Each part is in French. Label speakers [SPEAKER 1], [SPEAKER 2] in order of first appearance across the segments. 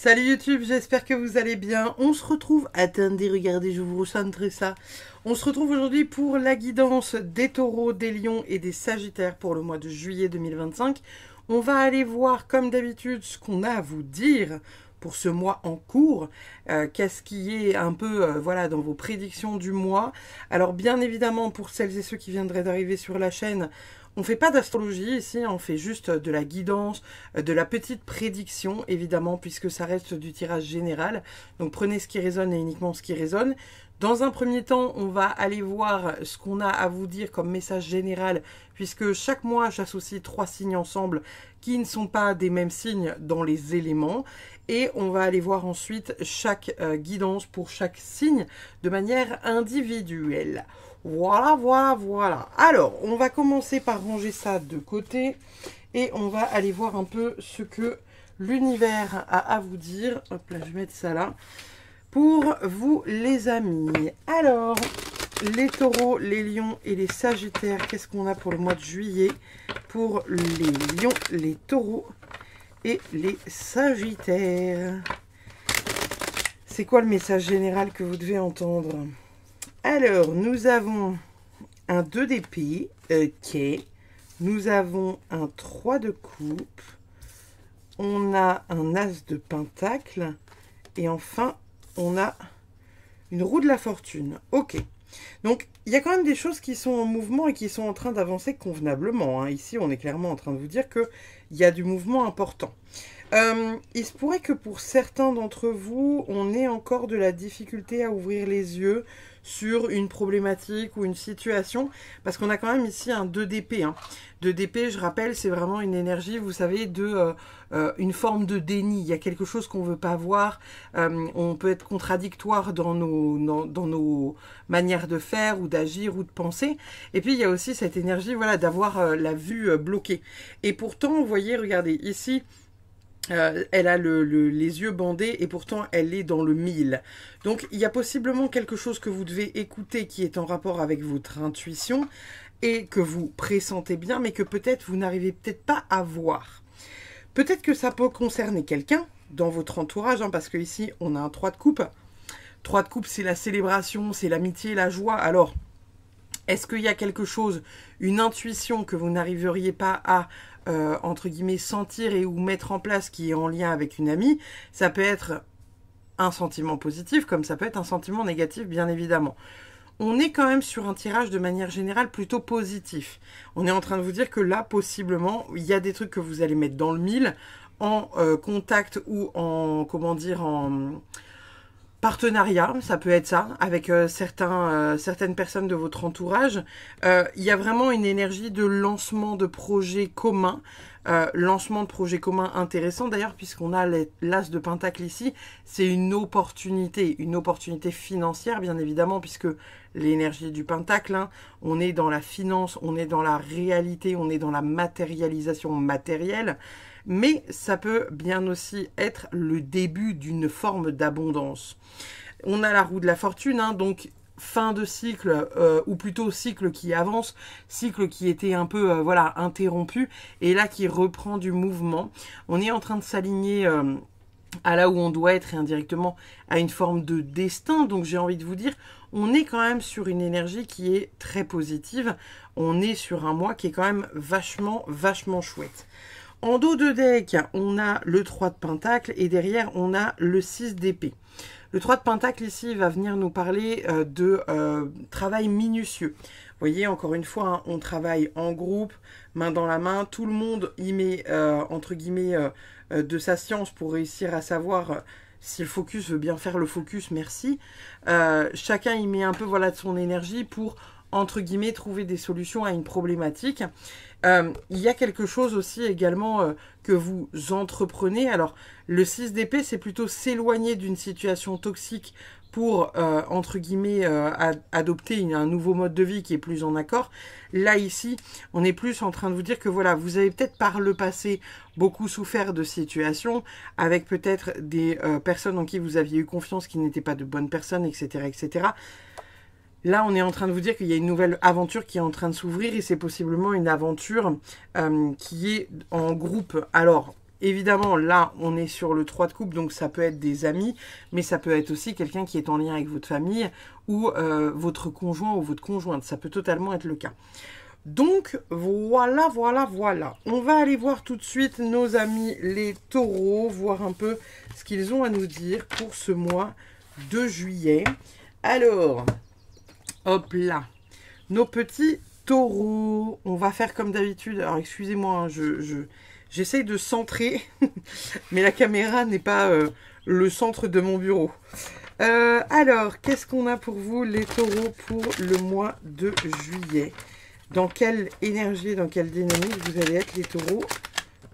[SPEAKER 1] Salut YouTube, j'espère que vous allez bien. On se retrouve, attendez, regardez, je vous recentrerai ça. On se retrouve aujourd'hui pour la guidance des taureaux, des lions et des sagittaires pour le mois de juillet 2025. On va aller voir comme d'habitude ce qu'on a à vous dire pour ce mois en cours. Qu'est-ce qui est un peu voilà, dans vos prédictions du mois. Alors bien évidemment pour celles et ceux qui viendraient d'arriver sur la chaîne, on ne fait pas d'astrologie ici, on fait juste de la guidance, de la petite prédiction, évidemment, puisque ça reste du tirage général. Donc prenez ce qui résonne et uniquement ce qui résonne. Dans un premier temps, on va aller voir ce qu'on a à vous dire comme message général, puisque chaque mois, j'associe 3 signes ensemble qui ne sont pas des mêmes signes dans les éléments. Et on va aller voir ensuite chaque guidance pour chaque signe de manière individuelle. Voilà, voilà, voilà. Alors, on va commencer par ranger ça de côté et on va aller voir un peu ce que l'univers a à vous dire. Hop là, je vais mettre ça là. Pour vous, les amis. Alors, les taureaux, les lions et les sagittaires, qu'est-ce qu'on a pour le mois de juillet? Pour les lions, les taureaux et les sagittaires. C'est quoi le message général que vous devez entendre? Alors, nous avons un 2 d'épée, ok. Nous avons un 3 de coupe. On a un as de pentacle. Et enfin, on a une roue de la fortune. Ok. Donc, il y a quand même des choses qui sont en mouvement et qui sont en train d'avancer convenablement. Hein. Ici, on est clairement en train de vous dire qu'il y a du mouvement important. Il se pourrait que pour certains d'entre vous, on ait encore de la difficulté à ouvrir les yeux sur une problématique ou une situation, parce qu'on a quand même ici un 2 d'épée. Hein. 2 d'épée, je rappelle, c'est vraiment une énergie, vous savez, de une forme de déni. Il y a quelque chose qu'on ne veut pas voir, on peut être contradictoire dans nos manières de faire ou d'agir ou de penser. Et puis, il y a aussi cette énergie, voilà, d'avoir la vue bloquée. Et pourtant, vous voyez, regardez, ici, elle a les yeux bandés et pourtant elle est dans le 1000. Donc il y a possiblement quelque chose que vous devez écouter qui est en rapport avec votre intuition et que vous pressentez bien mais que peut-être vous n'arrivez peut-être pas à voir. Peut-être que ça peut concerner quelqu'un dans votre entourage, hein, parce que ici on a un 3 de coupe. 3 de coupe, c'est la célébration, c'est l'amitié, la joie. Alors, est-ce qu'il y a quelque chose, une intuition que vous n'arriveriez pas à entre guillemets, sentir et ou mettre en place qui est en lien avec une amie? Ça peut être un sentiment positif, comme ça peut être un sentiment négatif, bien évidemment. On est quand même sur un tirage de manière générale plutôt positif. On est en train de vous dire que là, possiblement, il y a des trucs que vous allez mettre dans le 1000 en contact ou en, comment dire, en partenariat, ça peut être ça, avec certaines personnes de votre entourage. Il y a vraiment une énergie de lancement de projets communs, lancement de projets communs intéressant d'ailleurs, puisqu'on a l'as de pentacle ici, c'est une opportunité financière bien évidemment, puisque l'énergie du pentacle, hein, on est dans la finance, on est dans la réalité, on est dans la matérialisation matérielle, mais ça peut bien aussi être le début d'une forme d'abondance. On a la roue de la fortune, hein, donc fin de cycle, ou plutôt cycle qui avance, cycle qui était un peu voilà, interrompu, et là qui reprend du mouvement. On est en train de s'aligner à là où on doit être et indirectement à une forme de destin. Donc j'ai envie de vous dire, on est quand même sur une énergie qui est très positive. On est sur un mois qui est quand même vachement chouette. En dos de deck, on a le 3 de pentacle et derrière, on a le 6 d'épée. Le 3 de pentacle ici va venir nous parler de travail minutieux. Vous voyez, encore une fois, hein, on travaille en groupe, main dans la main. Tout le monde y met, entre guillemets, de sa science pour réussir à savoir si le focus veut bien faire le focus, merci. Chacun y met un peu voilà, de son énergie pour, entre guillemets, trouver des solutions à une problématique. Il y a quelque chose aussi également que vous entreprenez. Alors, le 6 d'épée, c'est plutôt s'éloigner d'une situation toxique pour, entre guillemets, adopter un nouveau mode de vie qui est plus en accord. Là, ici, on est plus en train de vous dire que voilà, vous avez peut-être par le passé beaucoup souffert de situations avec peut-être des personnes en qui vous aviez eu confiance qui n'étaient pas de bonnes personnes, etc., etc. Là, on est en train de vous dire qu'il y a une nouvelle aventure qui est en train de s'ouvrir et c'est possiblement une aventure qui est en groupe. Alors, évidemment, là, on est sur le 3 de coupe, donc ça peut être des amis, mais ça peut être aussi quelqu'un qui est en lien avec votre famille ou votre conjoint ou votre conjointe. Ça peut totalement être le cas. Donc, voilà. On va aller voir tout de suite nos amis les taureaux, voir un peu ce qu'ils ont à nous dire pour ce mois de juillet. Alors, hop là, nos petits taureaux. On va faire comme d'habitude. Alors, excusez-moi, hein, j'essaye de centrer, mais la caméra n'est pas le centre de mon bureau. Alors, qu'est-ce qu'on a pour vous, les taureaux, pour le mois de juillet? Dans quelle énergie, dans quelle dynamique vous allez être, les taureaux,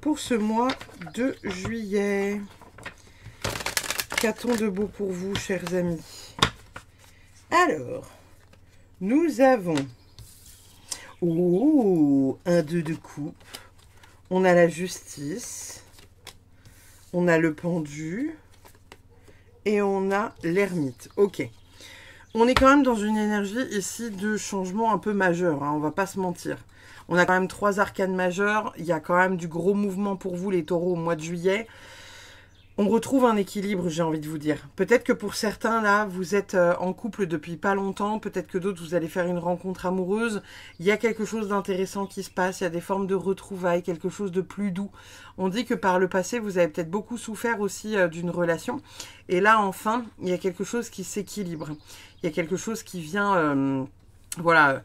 [SPEAKER 1] pour ce mois de juillet? Qu'a-t-on de beau pour vous, chers amis? Alors, nous avons... Oh, un 2 de coupe. On a la justice. On a le pendu. Et on a l'ermite. Ok. On est quand même dans une énergie ici de changement un peu majeur, hein, on va pas se mentir. On a quand même 3 arcanes majeures, il y a quand même du gros mouvement pour vous les taureaux au mois de juillet. On retrouve un équilibre, j'ai envie de vous dire. Peut-être que pour certains, là, vous êtes en couple depuis pas longtemps. Peut-être que d'autres, vous allez faire une rencontre amoureuse. Il y a quelque chose d'intéressant qui se passe. Il y a des formes de retrouvailles, quelque chose de plus doux. On dit que par le passé, vous avez peut-être beaucoup souffert aussi d'une relation. Et là, enfin, il y a quelque chose qui s'équilibre. Il y a quelque chose qui vient... Voilà,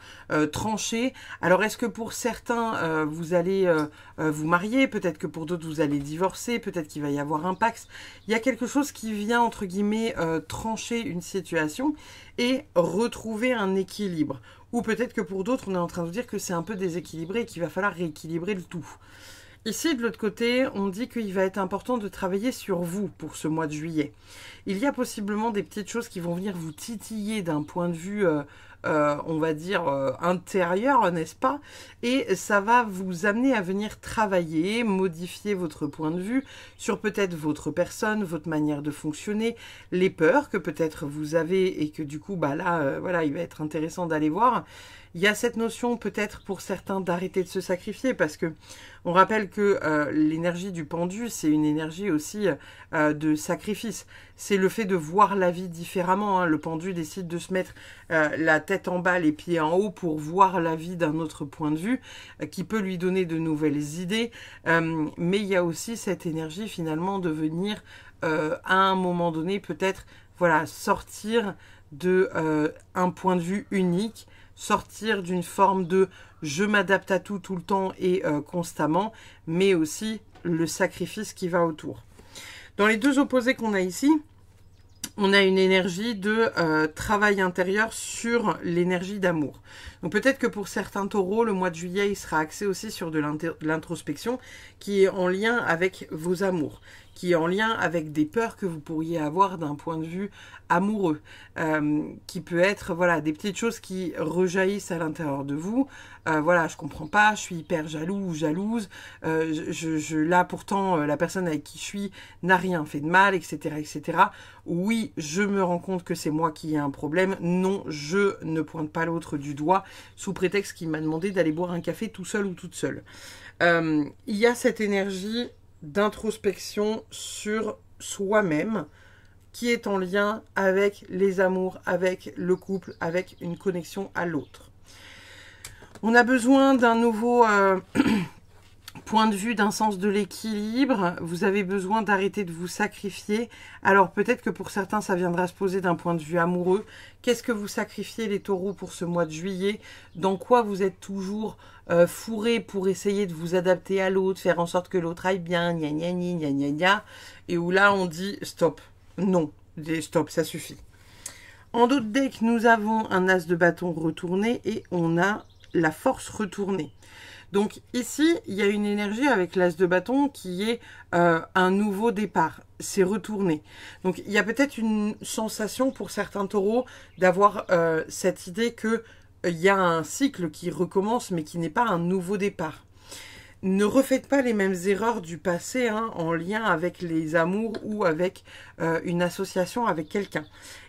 [SPEAKER 1] tranché. Alors, est-ce que pour certains, vous allez vous marier? Peut-être que pour d'autres, vous allez divorcer. Peut-être qu'il va y avoir un pax. Il y a quelque chose qui vient, entre guillemets, trancher une situation et retrouver un équilibre. Ou peut-être que pour d'autres, on est en train de dire que c'est un peu déséquilibré et qu'il va falloir rééquilibrer le tout. Ici, de l'autre côté, on dit qu'il va être important de travailler sur vous pour ce mois de juillet. Il y a possiblement des petites choses qui vont venir vous titiller d'un point de vue... on va dire intérieur, n'est-ce pas? Et ça va vous amener à venir travailler, modifier votre point de vue sur peut-être votre personne, votre manière de fonctionner, les peurs que peut-être vous avez et que du coup, bah là, voilà, il va être intéressant d'aller voir. Il y a cette notion peut-être pour certains d'arrêter de se sacrifier parce que on rappelle que l'énergie du pendu, c'est une énergie aussi de sacrifice. C'est le fait de voir la vie différemment. Hein. Le pendu décide de se mettre la tête en bas, les pieds en haut pour voir la vie d'un autre point de vue qui peut lui donner de nouvelles idées. Mais il y a aussi cette énergie finalement de venir à un moment donné peut-être voilà, sortir de un point de vue unique, sortir d'une forme de je m'adapte à tout le temps et constamment, mais aussi le sacrifice qui va autour. Dans les deux opposés qu'on a ici, on a une énergie de travail intérieur sur l'énergie d'amour. Donc peut-être que pour certains taureaux, le mois de juillet, il sera axé aussi sur de l'introspection qui est en lien avec vos amours, qui est en lien avec des peurs que vous pourriez avoir d'un point de vue amoureux, qui peut être voilà des petites choses qui rejaillissent à l'intérieur de vous. Voilà, je comprends pas, je suis hyper jaloux ou jalouse, là pourtant la personne avec qui je suis n'a rien fait de mal, etc., etc. Oui, je me rends compte que c'est moi qui ai un problème. Non, je ne pointe pas l'autre du doigt sous prétexte qu'il m'a demandé d'aller boire un café tout seul ou toute seule. Il y a cette énergie d'introspection sur soi-même qui est en lien avec les amours, avec le couple, avec une connexion à l'autre. On a besoin d'un nouveau point de vue, d'un sens de l'équilibre. Vous avez besoin d'arrêter de vous sacrifier. Alors peut-être que pour certains, ça viendra se poser d'un point de vue amoureux. Qu'est-ce que vous sacrifiez les taureaux pour ce mois de juillet? Dans quoi vous êtes toujours fourré pour essayer de vous adapter à l'autre, faire en sorte que l'autre aille bien, gna gna gna gna gna gna, et où là on dit stop, non, stop, ça suffit. En d'autres decks, nous avons un as de bâton retourné et on a la force retournée. Donc ici, il y a une énergie avec l'as de bâton qui est un nouveau départ. C'est retourné. Donc il y a peut-être une sensation pour certains taureaux d'avoir cette idée que il y a un cycle qui recommence mais qui n'est pas un nouveau départ. Ne refaites pas les mêmes erreurs du passé hein, en lien avec les amours ou avec une association avec quelqu'un.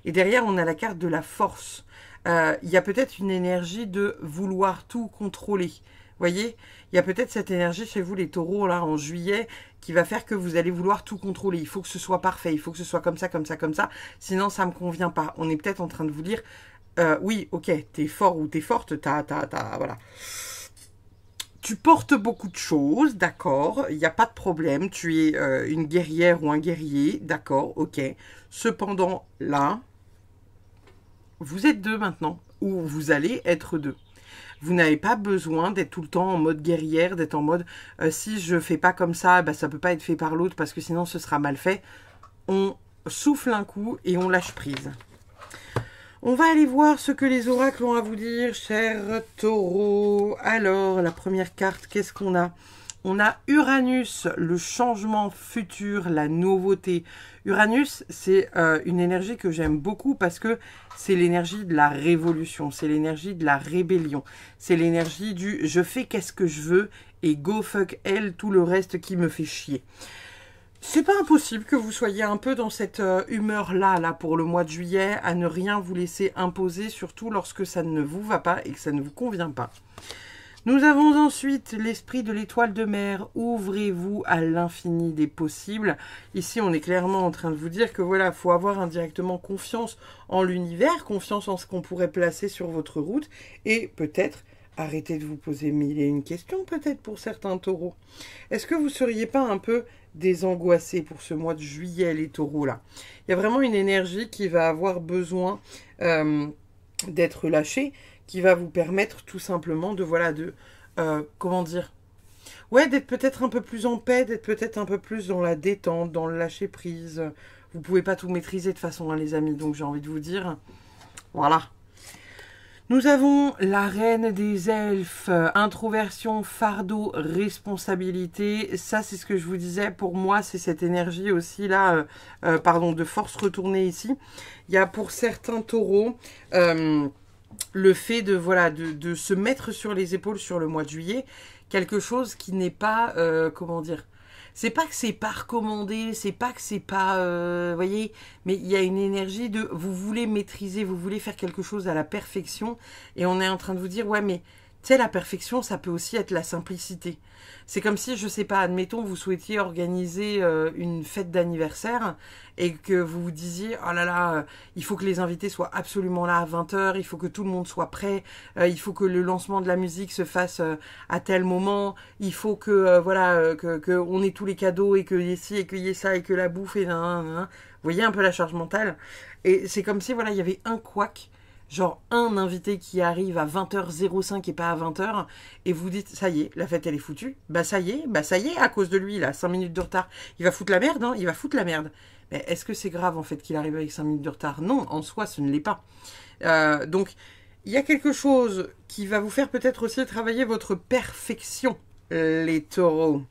[SPEAKER 1] Et derrière, on a la carte de la force. Il y a peut-être une énergie de vouloir tout contrôler. Voyez, il y a peut-être cette énergie chez vous, les taureaux, là, en juillet, qui va faire que vous allez vouloir tout contrôler. Il faut que ce soit parfait, il faut que ce soit comme ça, comme ça, comme ça. Sinon, ça ne me convient pas. On est peut-être en train de vous dire, oui, ok, t'es fort ou t'es forte, voilà. Tu portes beaucoup de choses, d'accord, il n'y a pas de problème. Tu es une guerrière ou un guerrier, d'accord, ok. Cependant, là, vous êtes deux maintenant, ou vous allez être deux. Vous n'avez pas besoin d'être tout le temps en mode guerrière, d'être en mode si je fais pas comme ça, bah, ça peut pas être fait par l'autre parce que sinon ce sera mal fait. On souffle un coup et on lâche prise. On va aller voir ce que les oracles ont à vous dire, chers taureaux. Alors, la première carte, qu'est-ce qu'on a? On a Uranus, le changement futur, la nouveauté. Uranus, c'est une énergie que j'aime beaucoup parce que c'est l'énergie de la révolution, c'est l'énergie de la rébellion, c'est l'énergie du « je fais qu'est-ce que je veux » et « go fuck hell » tout le reste qui me fait chier. C'est pas impossible que vous soyez un peu dans cette humeur-là, là, pour le mois de juillet, à ne rien vous laisser imposer, surtout lorsque ça ne vous va pas et que ça ne vous convient pas. Nous avons ensuite l'esprit de l'étoile de mer. Ouvrez-vous à l'infini des possibles. Ici, on est clairement en train de vous dire que voilà, il faut avoir indirectement confiance en l'univers, confiance en ce qu'on pourrait placer sur votre route et peut-être arrêter de vous poser mille et une questions, peut-être pour certains taureaux. Est-ce que vous ne seriez pas un peu désangoissés pour ce mois de juillet, les taureaux là? Il y a vraiment une énergie qui va avoir besoin d'être lâchée, qui va vous permettre tout simplement de, voilà, de, comment dire, ouais, d'être peut-être un peu plus en paix, d'être peut-être un peu plus dans la détente, dans le lâcher prise. Vous pouvez pas tout maîtriser de toute façon, hein, les amis, donc j'ai envie de vous dire, voilà. Nous avons la reine des elfes, introversion, fardeau, responsabilité. Ça, c'est ce que je vous disais. Pour moi, c'est cette énergie aussi là, pardon, de force retournée ici. Il y a pour certains taureaux le fait de, voilà, de se mettre sur les épaules sur le mois de juillet, quelque chose qui n'est pas, comment dire, c'est pas que c'est pas recommandé, c'est pas que c'est pas, voyez, mais il y a une énergie de, vous voulez maîtriser, vous voulez faire quelque chose à la perfection, et on est en train de vous dire, ouais, mais tu sais, la perfection, ça peut aussi être la simplicité. C'est comme si, je sais pas, admettons, vous souhaitiez organiser une fête d'anniversaire et que vous vous disiez, oh là là, il faut que les invités soient absolument là à 20 h, il faut que tout le monde soit prêt, il faut que le lancement de la musique se fasse à tel moment, il faut que, voilà, que on ait tous les cadeaux et qu'il y ait ci et qu'il y ait ça et que la bouffe et nan, nan, nan. Vous voyez un peu la charge mentale? Et c'est comme si, voilà, il y avait un couac, genre un invité qui arrive à 20h05 et pas à 20 h, et vous dites, ça y est, la fête elle est foutue, bah ça y est, à cause de lui, là, 5 minutes de retard, il va foutre la merde, hein, il va foutre la merde. Mais est-ce que c'est grave en fait qu'il arrive avec 5 minutes de retard? Non, en soi ce ne l'est pas. Donc, il y a quelque chose qui va vous faire peut-être aussi travailler votre perfection, les taureaux.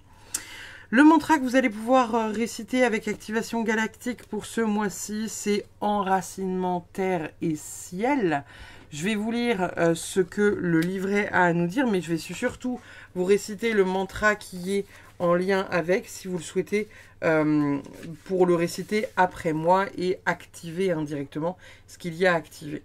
[SPEAKER 1] Le mantra que vous allez pouvoir réciter avec activation galactique pour ce mois-ci, c'est enracinement terre et ciel. Je vais vous lire ce que le livret a à nous dire, mais je vais surtout vous réciter le mantra qui est en lien avec, si vous le souhaitez, pour le réciter après moi et activer indirectement ce qu'il y a à activer.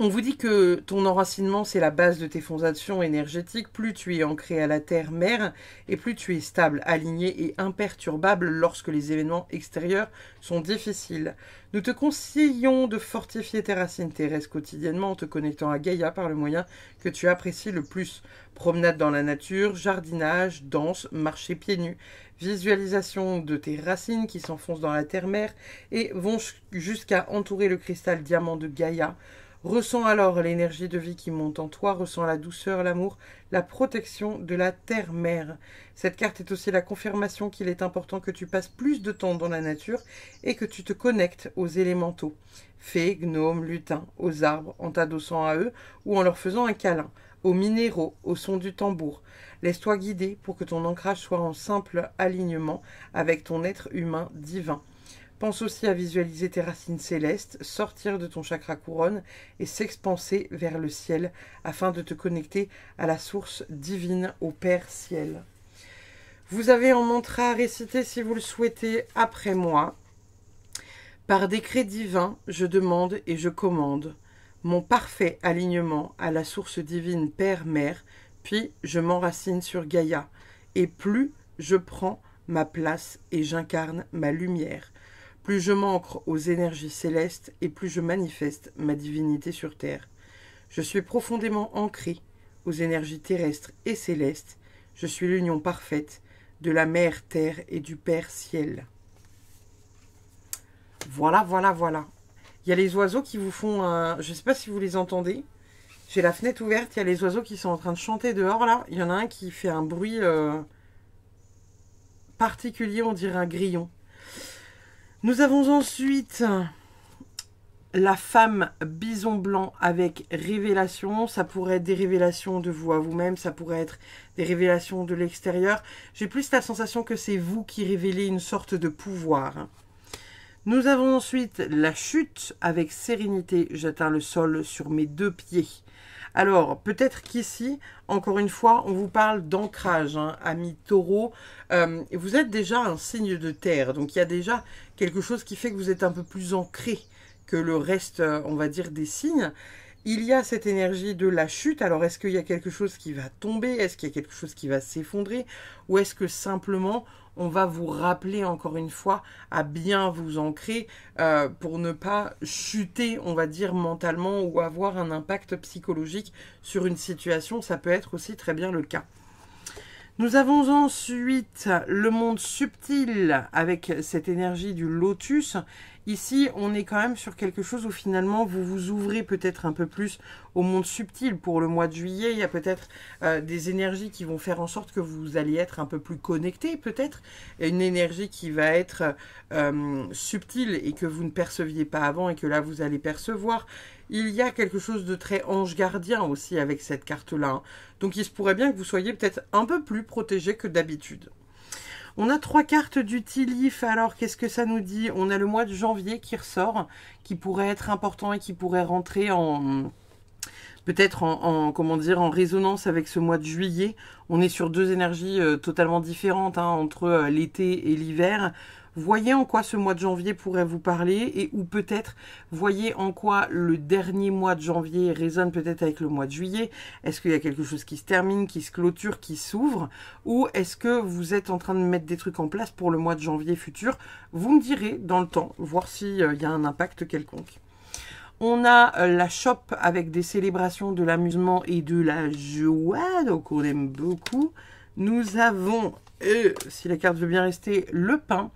[SPEAKER 1] On vous dit que ton enracinement, c'est la base de tes fondations énergétiques. Plus tu es ancré à la terre-mère et plus tu es stable, aligné et imperturbable lorsque les événements extérieurs sont difficiles. Nous te conseillons de fortifier tes racines terrestres quotidiennement en te connectant à Gaïa par le moyen que tu apprécies le plus. Promenade dans la nature, jardinage, danse, marcher pieds nus, visualisation de tes racines qui s'enfoncent dans la terre-mère et vont jusqu'à entourer le cristal diamant de Gaïa. Ressens alors l'énergie de vie qui monte en toi, ressens la douceur, l'amour, la protection de la terre-mère. Cette carte est aussi la confirmation qu'il est important que tu passes plus de temps dans la nature et que tu te connectes aux élémentaux, fées, gnomes, lutins, aux arbres, en t'adossant à eux ou en leur faisant un câlin, aux minéraux, au son du tambour. Laisse-toi guider pour que ton ancrage soit en simple alignement avec ton être humain divin. Pense aussi à visualiser tes racines célestes, sortir de ton chakra couronne et s'expanser vers le ciel afin de te connecter à la source divine, au Père Ciel. Vous avez un mantra à réciter si vous le souhaitez après moi. Par décret divin, je demande et je commande. mon parfait alignement à la source divine Père-Mère, puis je m'enracine sur Gaïa, et plus je prends ma place et j'incarne ma lumière, plus je m'ancre aux énergies célestes et plus je manifeste ma divinité sur Terre. Je suis profondément ancré aux énergies terrestres et célestes, je suis l'union parfaite de la Mère Terre et du Père Ciel. Voilà, voilà, voilà. Il y a les oiseaux qui vous font un... Je ne sais pas si vous les entendez. J'ai la fenêtre ouverte, il y a les oiseaux qui sont en train de chanter dehors, là. Il y en a un qui fait un bruit particulier, on dirait un grillon. Nous avons ensuite la femme bison blanc avec révélation. Ça pourrait être des révélations de vous à vous-même, ça pourrait être des révélations de l'extérieur. J'ai plus la sensation que c'est vous qui révélez une sorte de pouvoir. Nous avons ensuite la chute avec sérénité. J'atteins le sol sur mes 2 pieds. Alors, peut-être qu'ici, encore une fois, on vous parle d'ancrage, hein, amis taureaux. Vous êtes déjà un signe de terre, donc il y a déjà quelque chose qui fait que vous êtes un peu plus ancré que le reste, on va dire, des signes. Il y a cette énergie de la chute. Alors, est-ce qu'il y a quelque chose qui va tomber? Est-ce qu'il y a quelque chose qui va s'effondrer? Ou est-ce que simplement, on va vous rappeler encore une fois à bien vous ancrer pour ne pas chuter, on va dire, mentalement ou avoir un impact psychologique sur une situation? Ça peut être aussi très bien le cas. Nous avons ensuite le monde subtil avec cette énergie du lotus. Ici, on est quand même sur quelque chose où finalement vous vous ouvrez peut-être un peu plus au monde subtil. Pour le mois de juillet, il y a peut-être des énergies qui vont faire en sorte que vous allez être un peu plus connecté peut-être. Une énergie qui va être subtile et que vous ne perceviez pas avant et que là vous allez percevoir. Il y a quelque chose de très ange gardien aussi avec cette carte-là, hein. Donc il se pourrait bien que vous soyez peut-être un peu plus protégé que d'habitude. On a 3 cartes du Tilif. Alors, qu'est-ce que ça nous dit? On a le mois de janvier qui ressort, qui pourrait être important et qui pourrait rentrer en... peut-être comment dire, en résonance avec ce mois de juillet. On est sur 2 énergies totalement différentes, hein, entre l'été et l'hiver. Voyez en quoi ce mois de janvier pourrait vous parler et ou peut-être voyez en quoi le dernier mois de janvier résonne peut-être avec le mois de juillet. Est-ce qu'il y a quelque chose qui se termine, qui se clôture, qui s'ouvre? Ou est-ce que vous êtes en train de mettre des trucs en place pour le mois de janvier futur? Vous me direz dans le temps, voir s'il y a un impact quelconque. On a la shop avec des célébrations, de l'amusement et de la joie, donc on aime beaucoup. Nous avons, si la carte veut bien rester, le pain,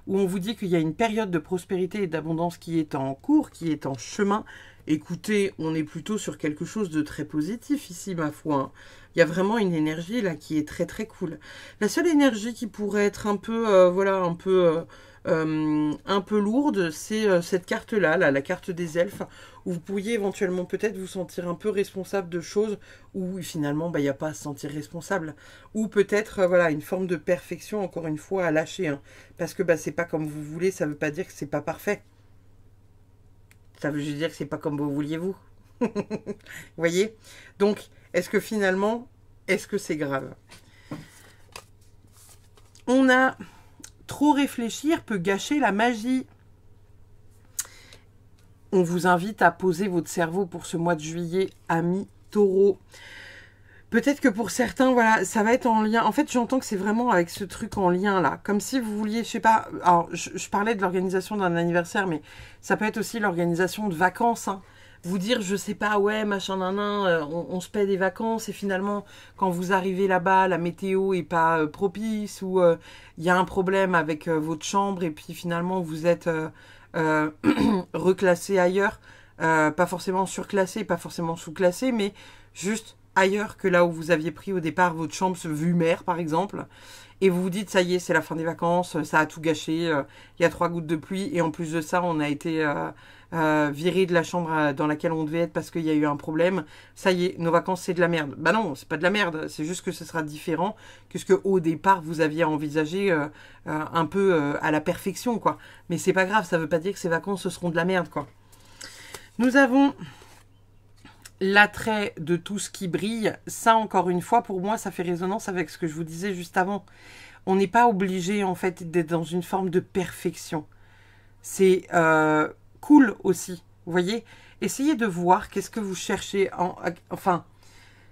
[SPEAKER 1] où on vous dit qu'il y a une période de prospérité et d'abondance qui est en cours, qui est en chemin. Écoutez, on est plutôt sur quelque chose de très positif ici, ma foi, hein. Il y a vraiment une énergie là qui est très très cool. La seule énergie qui pourrait être un peu, voilà, un peu lourde, c'est cette carte-là, la carte des elfes, où vous pourriez éventuellement peut-être vous sentir un peu responsable de choses où finalement il n'y a pas à se sentir responsable. Ou peut-être voilà, une forme de perfection, encore une fois, à lâcher, hein. Parce que c'est pas comme vous voulez, ça ne veut pas dire que c'est pas parfait. Ça veut juste dire que c'est pas comme vous vouliez vous. Vous voyez? Donc, est-ce que finalement, est-ce que c'est grave? On a... Trop réfléchir peut gâcher la magie. On vous invite à poser votre cerveau pour ce mois de juillet, amis taureaux. Peut-être que pour certains, voilà, ça va être en lien. En fait, j'entends que c'est vraiment avec ce truc en lien là. Comme si vous vouliez, je sais pas. Alors, je parlais de l'organisation d'un anniversaire, mais ça peut être aussi l'organisation de vacances, hein. Vous dire, je sais pas, ouais, machin, on se paie des vacances et finalement, quand vous arrivez là-bas, la météo est pas propice ou il y a un problème avec votre chambre et puis finalement, vous êtes reclassé ailleurs, pas forcément surclassé, pas forcément sous-classé, mais juste ailleurs que là où vous aviez pris au départ votre chambre vue mer, par exemple. Et vous vous dites, ça y est, c'est la fin des vacances, ça a tout gâché, il y a 3 gouttes de pluie et en plus de ça, on a été... viré de la chambre dans laquelle on devait être parce qu'il y a eu un problème, ça y est, nos vacances c'est de la merde. Bah non, c'est pas de la merde, c'est juste que ce sera différent que ce que au départ vous aviez envisagé un peu à la perfection, quoi. Mais c'est pas grave, ça veut pas dire que ces vacances ce seront de la merde, quoi. Nous avons l'attrait de tout ce qui brille. Ça, encore une fois, pour moi, ça fait résonance avec ce que je vous disais juste avant. On n'est pas obligé, en fait, d'être dans une forme de perfection. C'est... cool aussi, vous voyez. essayez de voir qu'est-ce que vous cherchez. Enfin,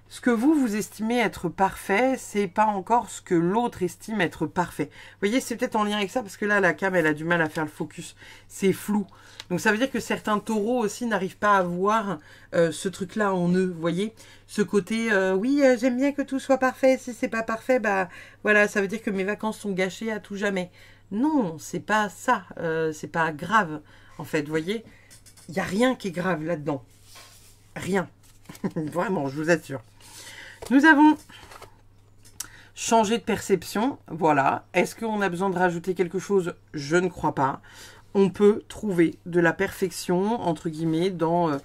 [SPEAKER 1] ce que vous estimez être parfait, c'est pas encore ce que l'autre estime être parfait. Vous voyez, c'est peut-être en lien avec ça, parce que là, la cam, elle a du mal à faire le focus. C'est flou. Donc, ça veut dire que certains taureaux aussi n'arrivent pas à voir ce truc-là en eux, vous voyez. Ce côté, oui, j'aime bien que tout soit parfait. Si c'est pas parfait, bah voilà, ça veut dire que mes vacances sont gâchées à tout jamais. Non, c'est pas ça. C'est pas grave, en fait, vous voyez. Il n'y a rien qui est grave là-dedans. Rien. Vraiment, je vous assure. Nous avons changé de perception. Voilà. Est-ce qu'on a besoin de rajouter quelque chose? Je ne crois pas. On peut trouver de la perfection, entre guillemets, dans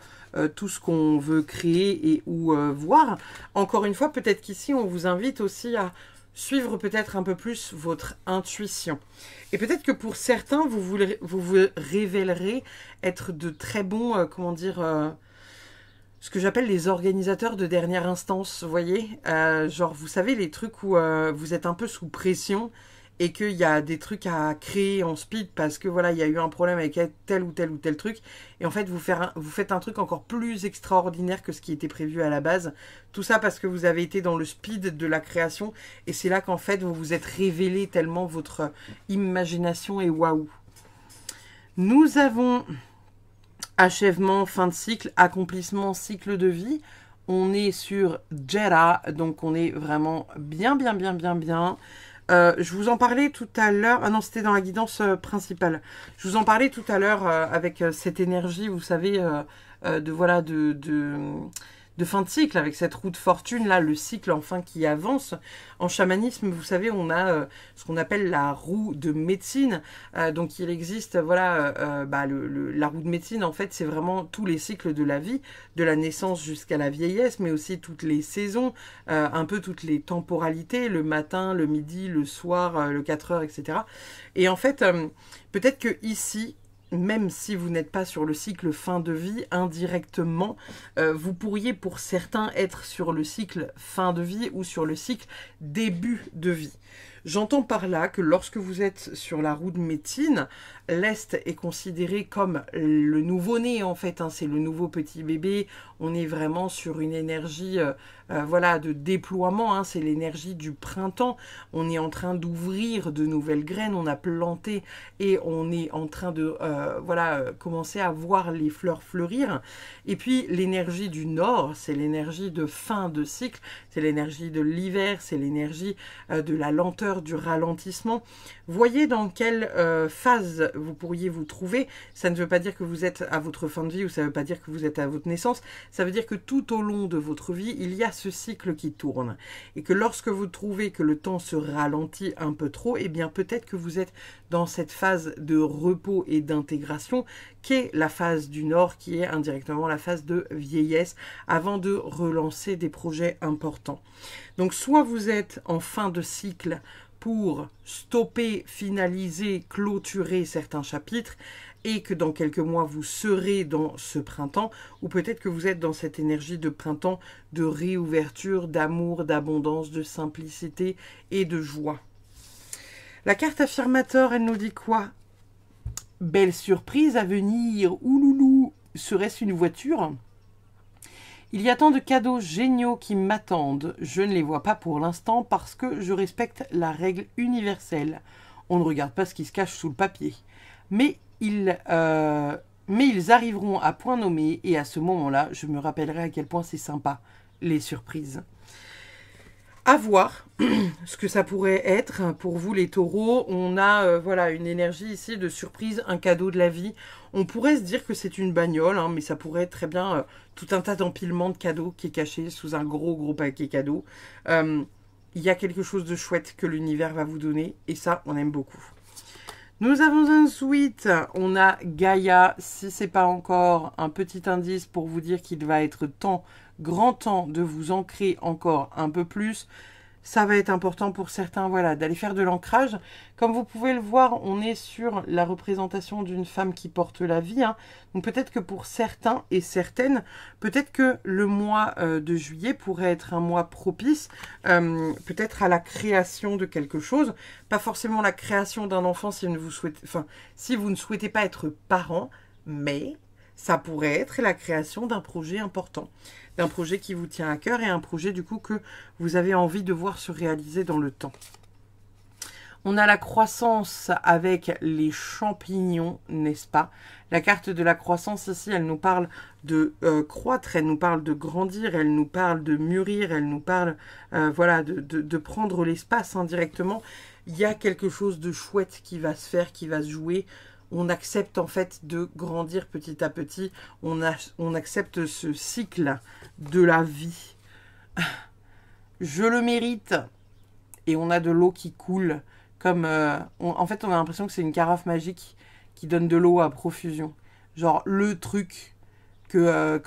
[SPEAKER 1] tout ce qu'on veut créer et ou voir. Encore une fois, peut-être qu'ici, on vous invite aussi à suivre peut-être un peu plus votre intuition. Et peut-être que pour certains, vous vous révélerez être de très bons, comment dire... ce que j'appelle les organisateurs de dernière instance, vous voyez, genre, vous savez, les trucs où vous êtes un peu sous pression et qu'il y a des trucs à créer en speed parce que, voilà, il y a eu un problème avec tel ou tel truc. Et en fait, vous faites un truc encore plus extraordinaire que ce qui était prévu à la base. Tout ça parce que vous avez été dans le speed de la création. Et c'est là qu'en fait, vous vous êtes révélé tellement votre imagination est waouh. Nous avons... achèvement, fin de cycle, accomplissement, cycle de vie. On est sur Jera, donc on est vraiment bien. Je vous en parlais tout à l'heure. Ah non, c'était dans la guidance principale. Je vous en parlais tout à l'heure avec cette énergie, vous savez, de fin de cycle, avec cette roue de fortune, là, le cycle enfin qui avance. En chamanisme, vous savez, on a ce qu'on appelle la roue de médecine. Donc, il existe, voilà, la roue de médecine, en fait, c'est vraiment tous les cycles de la vie, de la naissance jusqu'à la vieillesse, mais aussi toutes les saisons, un peu toutes les temporalités, le matin, le midi, le soir, le 4 heures, etc. Et en fait, peut-être que ici, même si vous n'êtes pas sur le cycle fin de vie, indirectement, vous pourriez pour certains être sur le cycle fin de vie ou sur le cycle début de vie. J'entends par là que lorsque vous êtes sur la roue de médecine, l'Est est considéré comme le nouveau-né en fait, hein, c'est le nouveau petit bébé, on est vraiment sur une énergie voilà, de déploiement, hein, c'est l'énergie du printemps, on est en train d'ouvrir de nouvelles graines, on a planté et on est en train de commencer à voir les fleurs fleurir. Et puis l'énergie du Nord, c'est l'énergie de fin de cycle, c'est l'énergie de l'hiver, c'est l'énergie de la lenteur, du ralentissement. Voyez dans quelle phase vous pourriez vous trouver. Ça ne veut pas dire que vous êtes à votre fin de vie ou ça ne veut pas dire que vous êtes à votre naissance. Ça veut dire que tout au long de votre vie, il y a ce cycle qui tourne. Et que lorsque vous trouvez que le temps se ralentit un peu trop, eh bien peut-être que vous êtes dans cette phase de repos et d'intégration qui est la phase du Nord, qui est indirectement la phase de vieillesse, avant de relancer des projets importants. Donc soit vous êtes en fin de cycle pour stopper, finaliser, clôturer certains chapitres, et que dans quelques mois vous serez dans ce printemps, ou peut-être que vous êtes dans cette énergie de printemps, de réouverture, d'amour, d'abondance, de simplicité et de joie. La carte affirmateur, elle nous dit quoi? Belle surprise à venir, ouloulou, serait-ce une voiture? Il y a tant de cadeaux géniaux qui m'attendent. Je ne les vois pas pour l'instant parce que je respecte la règle universelle. On ne regarde pas ce qui se cache sous le papier. Mais ils arriveront à point nommé et à ce moment-là, je me rappellerai à quel point c'est sympa, les surprises. À voir ce que ça pourrait être pour vous les taureaux. On a voilà, une énergie ici de surprise, un cadeau de la vie. On pourrait se dire que c'est une bagnole, hein, mais ça pourrait être très bien tout un tas d'empilements de cadeaux qui est caché sous un gros paquet cadeau. Il y a quelque chose de chouette que l'univers va vous donner et ça, on aime beaucoup. Nous avons ensuite, on a Gaïa, si ce n'est pas encore un petit indice pour vous dire qu'il va être grand temps de vous ancrer encore un peu plus. Ça va être important pour certains, voilà, d'aller faire de l'ancrage. Comme vous pouvez le voir, on est sur la représentation d'une femme qui porte la vie, hein. Donc peut-être que pour certains et certaines, peut-être que le mois de juillet pourrait être un mois propice, peut-être à la création de quelque chose. Pas forcément la création d'un enfant si vous ne souhaitez pas être parent, mais ça pourrait être la création d'un projet important, d'un projet qui vous tient à cœur et un projet du coup que vous avez envie de voir se réaliser dans le temps. On a la croissance avec les champignons, n'est-ce pas? La carte de la croissance ici, elle nous parle de croître, elle nous parle de grandir, elle nous parle de mûrir, elle nous parle voilà, de prendre l'espace indirectement. Il y a quelque chose de chouette qui va se faire, qui va se jouer. On accepte en fait de grandir petit à petit. On accepte ce cycle de la vie. Je le mérite. Et on a de l'eau qui coule. Comme, en fait, on a l'impression que c'est une carafe magique qui donne de l'eau à profusion. Genre, le truc que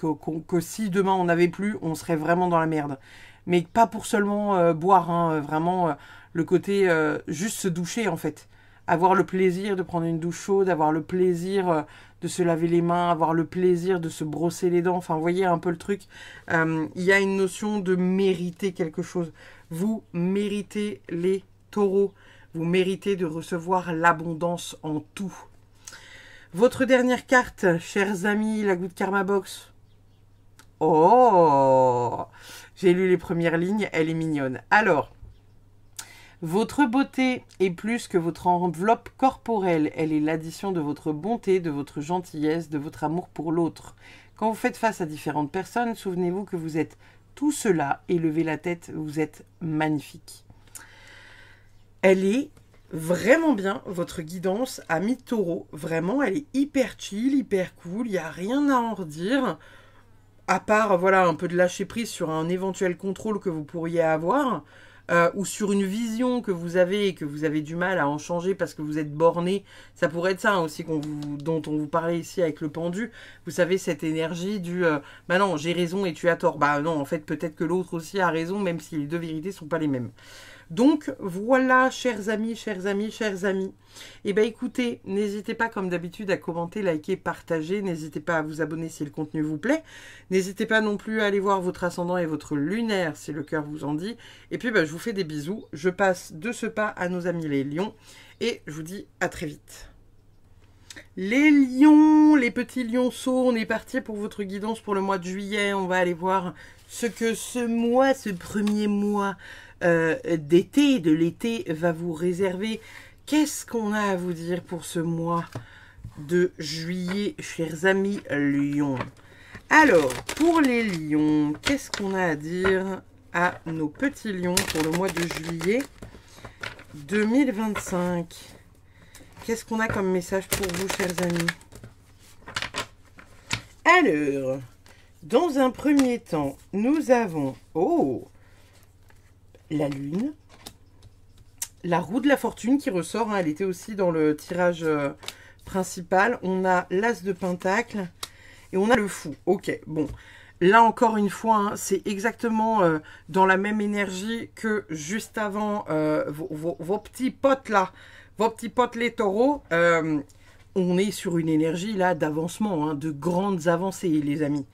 [SPEAKER 1] si demain on n'avait plus, on serait vraiment dans la merde. Mais pas pour seulement boire, hein, vraiment le côté juste se doucher, en fait. Avoir le plaisir de prendre une douche chaude, avoir le plaisir de se laver les mains, avoir le plaisir de se brosser les dents. Enfin, vous voyez un peu le truc. Il y a une notion de mériter quelque chose. Vous méritez les taureaux. Vous méritez de recevoir l'abondance en tout. Votre dernière carte, chers amis, la Good Karma Box. Oh, j'ai lu les premières lignes, elle est mignonne. Alors, votre beauté est plus que votre enveloppe corporelle. Elle est l'addition de votre bonté, de votre gentillesse, de votre amour pour l'autre. Quand vous faites face à différentes personnes, souvenez-vous que vous êtes tout cela et levez la tête, vous êtes magnifique. Elle est vraiment bien, votre guidance ami taureau. Vraiment, elle est hyper chill, hyper cool. Il n'y a rien à en redire. À part, voilà, un peu de lâcher prise sur un éventuel contrôle que vous pourriez avoir. Ou sur une vision que vous avez et que vous avez du mal à en changer parce que vous êtes borné. Ça pourrait être ça hein, aussi dont on vous parlait ici avec le pendu. Vous savez, cette énergie du bah non, j'ai raison et tu as tort. Bah non, en fait, peut-être que l'autre aussi a raison, même si les deux vérités ne sont pas les mêmes. Donc voilà, chers amis, chers amis, chers amis. Et bien écoutez, n'hésitez pas comme d'habitude à commenter, liker, partager. N'hésitez pas à vous abonner si le contenu vous plaît. N'hésitez pas non plus à aller voir votre ascendant et votre lunaire si le cœur vous en dit. Et puis je vous fais des bisous. Je passe de ce pas à nos amis les lions. Et je vous dis à très vite. Les lions, les petits lionceaux, on est parti pour votre guidance pour le mois de juillet. On va aller voir ce que ce premier mois d'été, de l'été, va vous réserver. Qu'est-ce qu'on a à vous dire pour ce mois de juillet, chers amis lions? Alors, pour les lions, qu'est-ce qu'on a à dire à nos petits lions pour le mois de juillet 2025? Qu'est-ce qu'on a comme message pour vous, chers amis? Alors, dans un premier temps, nous avons... Oh, la lune, la roue de la fortune qui ressort, hein, elle était aussi dans le tirage principal. On a l'as de pentacle et on a le fou. Ok, bon, là encore une fois, hein, c'est exactement dans la même énergie que juste avant vos petits potes là, vos petits potes les taureaux. On est sur une énergie là d'avancement, hein, de grandes avancées les amis.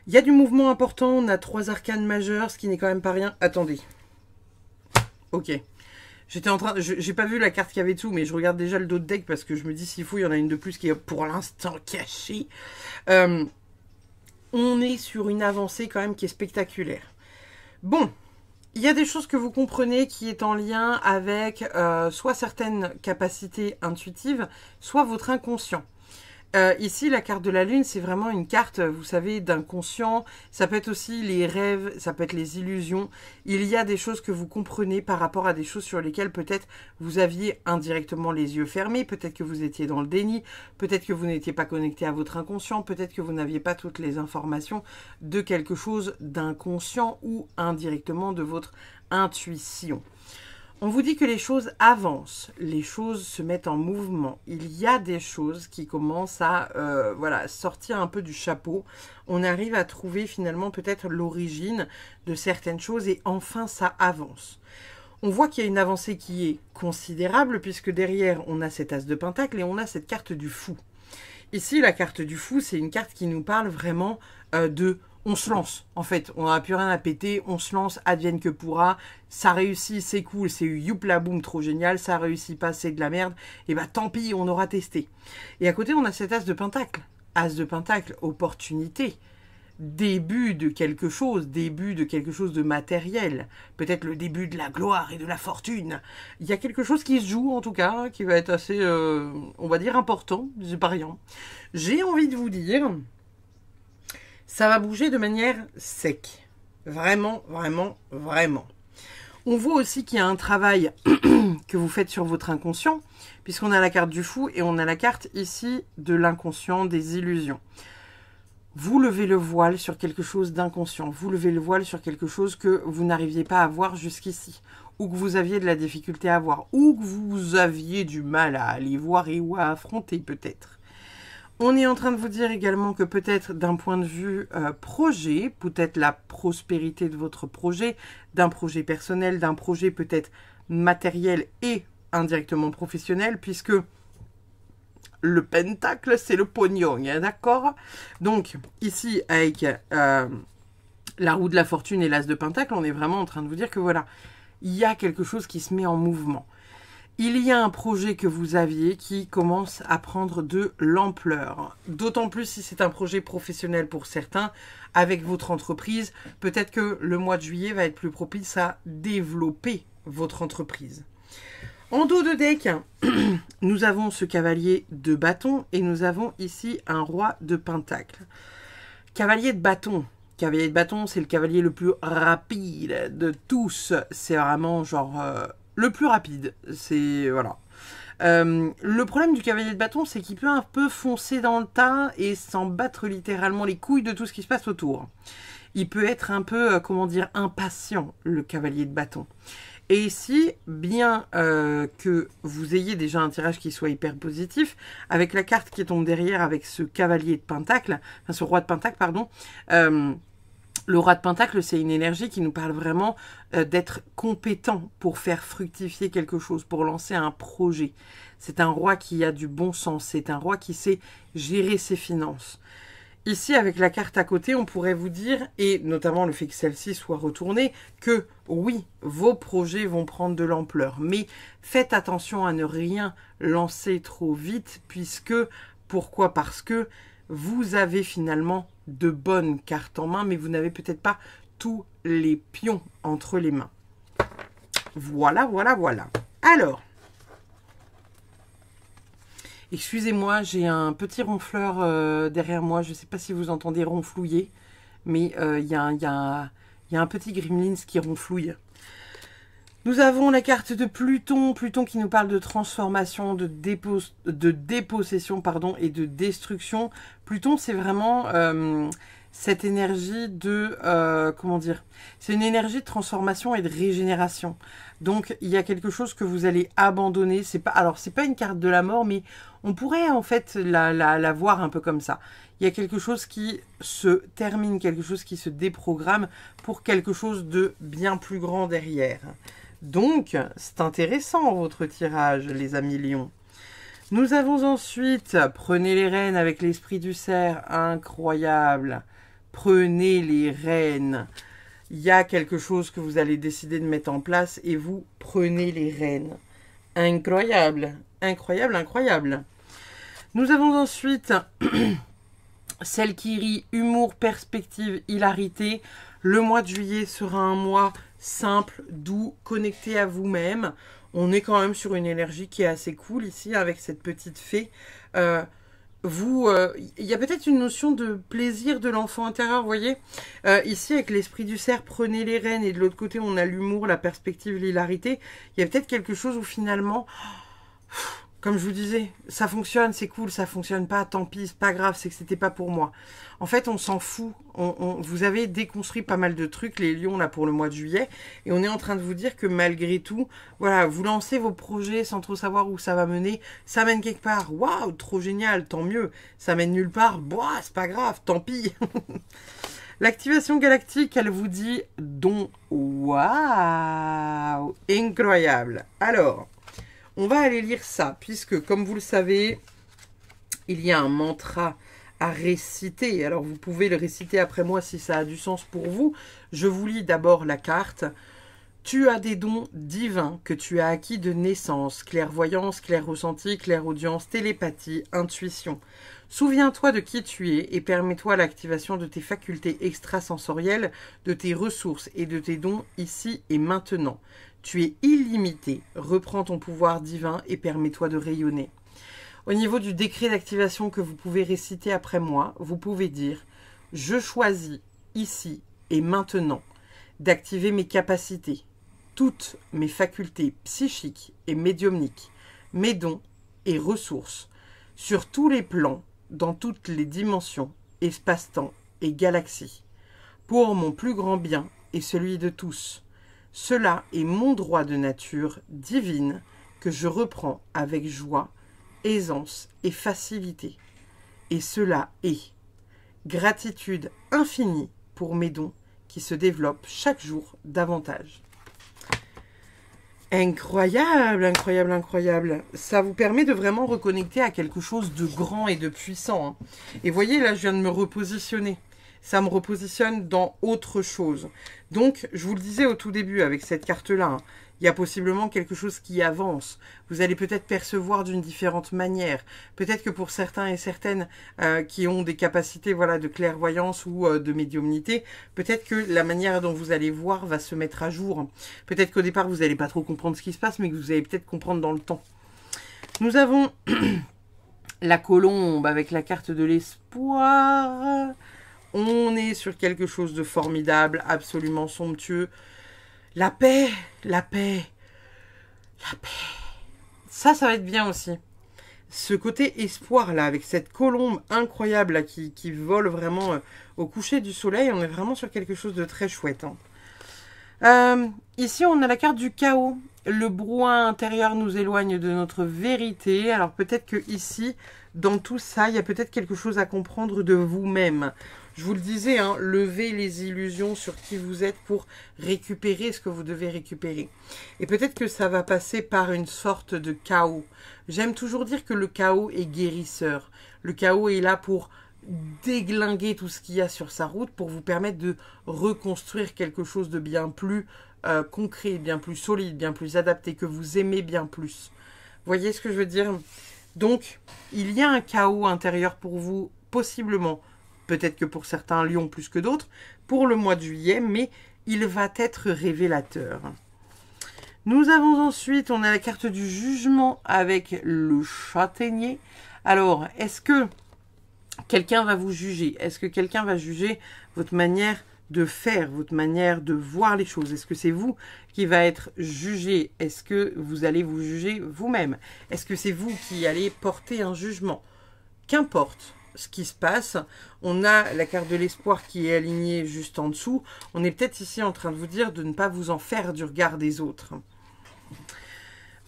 [SPEAKER 1] Il y a du mouvement important, on a 3 arcanes majeures, ce qui n'est quand même pas rien. Attendez. Ok. J'étais en train... J'ai pas vu la carte qu'il y avait dessous, mais je regarde déjà le dos de deck parce que je me dis, s'il faut, il y en a une de plus qui est pour l'instant cachée. On est sur une avancée quand même qui est spectaculaire. Bon, il y a des choses que vous comprenez qui est en lien avec soit certaines capacités intuitives, soit votre inconscient. Ici, la carte de la lune, c'est vraiment une carte, vous savez, d'inconscient. Ça peut être aussi les rêves, ça peut être les illusions. Il y a des choses que vous comprenez par rapport à des choses sur lesquelles peut-être vous aviez indirectement les yeux fermés, peut-être que vous étiez dans le déni, peut-être que vous n'étiez pas connecté à votre inconscient, peut-être que vous n'aviez pas toutes les informations de quelque chose d'inconscient ou indirectement de votre intuition. On vous dit que les choses avancent, les choses se mettent en mouvement. Il y a des choses qui commencent à voilà, sortir un peu du chapeau. On arrive à trouver finalement peut-être l'origine de certaines choses et enfin ça avance. On voit qu'il y a une avancée qui est considérable puisque derrière on a cet as de pentacle et on a cette carte du fou. Ici la carte du fou, c'est une carte qui nous parle vraiment de on se lance, en fait, on n'a plus rien à péter, on se lance, advienne que pourra, ça réussit, c'est cool, c'est youpla boum, trop génial, ça réussit pas, c'est de la merde, et bah tant pis, on aura testé. Et à côté, on a cet as de pentacle. As de pentacle, opportunité, début de quelque chose de matériel, peut-être le début de la gloire et de la fortune. Il y a quelque chose qui se joue, en tout cas, qui va être assez, on va dire, important, c'est pas rien. J'ai envie de vous dire... ça va bouger de manière sec. Vraiment, vraiment, vraiment. On voit aussi qu'il y a un travail que vous faites sur votre inconscient, puisqu'on a la carte du fou et on a la carte ici de l'inconscient, des illusions. Vous levez le voile sur quelque chose d'inconscient. Vous levez le voile sur quelque chose que vous n'arriviez pas à voir jusqu'ici, ou que vous aviez de la difficulté à voir, ou que vous aviez du mal à aller voir et ou à affronter peut-être. On est en train de vous dire également que peut-être d'un point de vue projet, peut-être la prospérité de votre projet, d'un projet personnel, d'un projet peut-être matériel et indirectement professionnel, puisque le pentacle, c'est le pognon, hein, d'accord? Donc, ici, avec la roue de la fortune et l'as de pentacle, on est vraiment en train de vous dire que voilà, il y a quelque chose qui se met en mouvement. Il y a un projet que vous aviez qui commence à prendre de l'ampleur. D'autant plus si c'est un projet professionnel pour certains, avec votre entreprise. Peut-être que le mois de juillet va être plus propice à développer votre entreprise. En dos de deck, nous avons ce cavalier de bâton et nous avons ici un roi de pentacle. Cavalier de bâton. Cavalier de bâton, c'est le cavalier le plus rapide de tous. C'est vraiment genre... le plus rapide, c'est... voilà. Le problème du cavalier de bâton, c'est qu'il peut un peu foncer dans le tas et s'en battre littéralement les couilles de tout ce qui se passe autour. Il peut être un peu, comment dire, impatient, le cavalier de bâton. Et ici, bien que vous ayez déjà un tirage qui soit hyper positif, avec la carte qui tombe derrière, avec ce cavalier de pentacle, enfin ce roi de pentacle, pardon, le roi de pentacle, c'est une énergie qui nous parle vraiment d'être compétent pour faire fructifier quelque chose, pour lancer un projet. C'est un roi qui a du bon sens, c'est un roi qui sait gérer ses finances. Ici, avec la carte à côté, on pourrait vous dire, et notamment le fait que celle-ci soit retournée, que oui, vos projets vont prendre de l'ampleur. Mais faites attention à ne rien lancer trop vite, puisque, pourquoi? Parce que vous avez finalement de bonnes cartes en main, mais vous n'avez peut-être pas tous les pions entre les mains. Voilà, voilà, voilà. Alors, excusez-moi, j'ai un petit ronfleur derrière moi. Je ne sais pas si vous entendez ronflouiller, mais il y a un petit gremlins qui ronflouille. Nous avons la carte de Pluton, Pluton qui nous parle de transformation, de dépossession pardon, et de destruction. Pluton, c'est vraiment cette énergie de, comment dire, c'est une énergie de transformation et de régénération. Donc, il y a quelque chose que vous allez abandonner. C'est pas, alors, c'est pas une carte de la mort, mais on pourrait en fait la voir un peu comme ça. Il y a quelque chose qui se termine, quelque chose qui se déprogramme pour quelque chose de bien plus grand derrière. Donc, c'est intéressant votre tirage, les amis lions. Nous avons ensuite, prenez les rênes avec l'esprit du cerf, incroyable. Prenez les rênes. Il y a quelque chose que vous allez décider de mettre en place et vous prenez les rênes. Incroyable, incroyable, incroyable. Nous avons ensuite celle qui rit, humour, perspective, hilarité. Le mois de juillet sera un mois simple, doux, connecté à vous-même. On est quand même sur une énergie qui est assez cool ici avec cette petite fée. Il y a peut-être une notion de plaisir de l'enfant intérieur, vous voyez. Ici, avec l'esprit du cerf, prenez les rênes. Et de l'autre côté, on a l'humour, la perspective, l'hilarité. Il y a peut-être quelque chose où finalement... Comme je vous disais, ça fonctionne, c'est cool, ça fonctionne pas, tant pis, c'est pas grave, c'est que c'était pas pour moi. En fait, on s'en fout. Vous avez déconstruit pas mal de trucs, les lions, là, pour le mois de juillet. Et on est en train de vous dire que malgré tout, voilà, vous lancez vos projets sans trop savoir où ça va mener. Ça mène quelque part. Waouh, trop génial, tant mieux. Ça mène nulle part. Boah, c'est pas grave, tant pis. L'activation galactique, elle vous dit don. Waouh, incroyable. Alors... on va aller lire ça, puisque, comme vous le savez, il y a un mantra à réciter. Alors, vous pouvez le réciter après moi si ça a du sens pour vous. Je vous lis d'abord la carte. Tu as des dons divins que tu as acquis de naissance, clairvoyance, clair-ressenti, clairaudience, télépathie, intuition. Souviens-toi de qui tu es et permets-toi l'activation de tes facultés extrasensorielles, de tes ressources et de tes dons ici et maintenant. Tu es illimité, reprends ton pouvoir divin et permets-toi de rayonner. Au niveau du décret d'activation que vous pouvez réciter après moi, vous pouvez dire « Je choisis ici et maintenant d'activer mes capacités, toutes mes facultés psychiques et médiumniques, mes dons et ressources, sur tous les plans, dans toutes les dimensions, espace-temps et galaxies, pour mon plus grand bien et celui de tous. Cela est mon droit de nature divine que je reprends avec joie, aisance et facilité. Et cela est gratitude infinie pour mes dons qui se développent chaque jour davantage. » Incroyable, incroyable, incroyable. Ça vous permet de vraiment reconnecter à quelque chose de grand et de puissant. Hein. Et voyez, là, je viens de me repositionner. Ça me repositionne dans autre chose. Donc, je vous le disais au tout début avec cette carte-là, hein, il y a possiblement quelque chose qui avance. Vous allez peut-être percevoir d'une différente manière. Peut-être que pour certains et certaines qui ont des capacités voilà, de clairvoyance ou de médiumnité, peut-être que la manière dont vous allez voir va se mettre à jour. Peut-être qu'au départ, vous n'allez pas trop comprendre ce qui se passe, mais que vous allez peut-être comprendre dans le temps. Nous avons la colombe avec la carte de l'espoir. On est sur quelque chose de formidable, absolument somptueux. La paix, la paix, la paix. Ça va être bien aussi. Ce côté espoir là, avec cette colombe incroyable là, qui vole vraiment au coucher du soleil, on est vraiment sur quelque chose de très chouette. Hein. Ici, on a la carte du chaos. Le brouhaha intérieur nous éloigne de notre vérité. Alors peut-être que ici, dans tout ça, il y a peut-être quelque chose à comprendre de vous-même. Je vous le disais, hein, levez les illusions sur qui vous êtes pour récupérer ce que vous devez récupérer. Et peut-être que ça va passer par une sorte de chaos. J'aime toujours dire que le chaos est guérisseur. Le chaos est là pour déglinguer tout ce qu'il y a sur sa route, pour vous permettre de reconstruire quelque chose de bien plus concret, bien plus solide, bien plus adapté, que vous aimez bien plus. Vous voyez ce que je veux dire? Donc, il y a un chaos intérieur pour vous, possiblement. Peut-être que pour certains, Lion plus que d'autres, pour le mois de juillet, mais il va être révélateur. Nous avons ensuite, on a la carte du jugement avec le châtaignier. Alors, est-ce que quelqu'un va vous juger? Est-ce que quelqu'un va juger votre manière de faire, votre manière de voir les choses? Est-ce que c'est vous qui va être jugé? Est-ce que vous allez vous juger vous-même? Est-ce que c'est vous qui allez porter un jugement? Qu'importe ce qui se passe, on a la carte de l'espoir qui est alignée juste en dessous. On est peut-être ici en train de vous dire de ne pas vous en faire du regard des autres.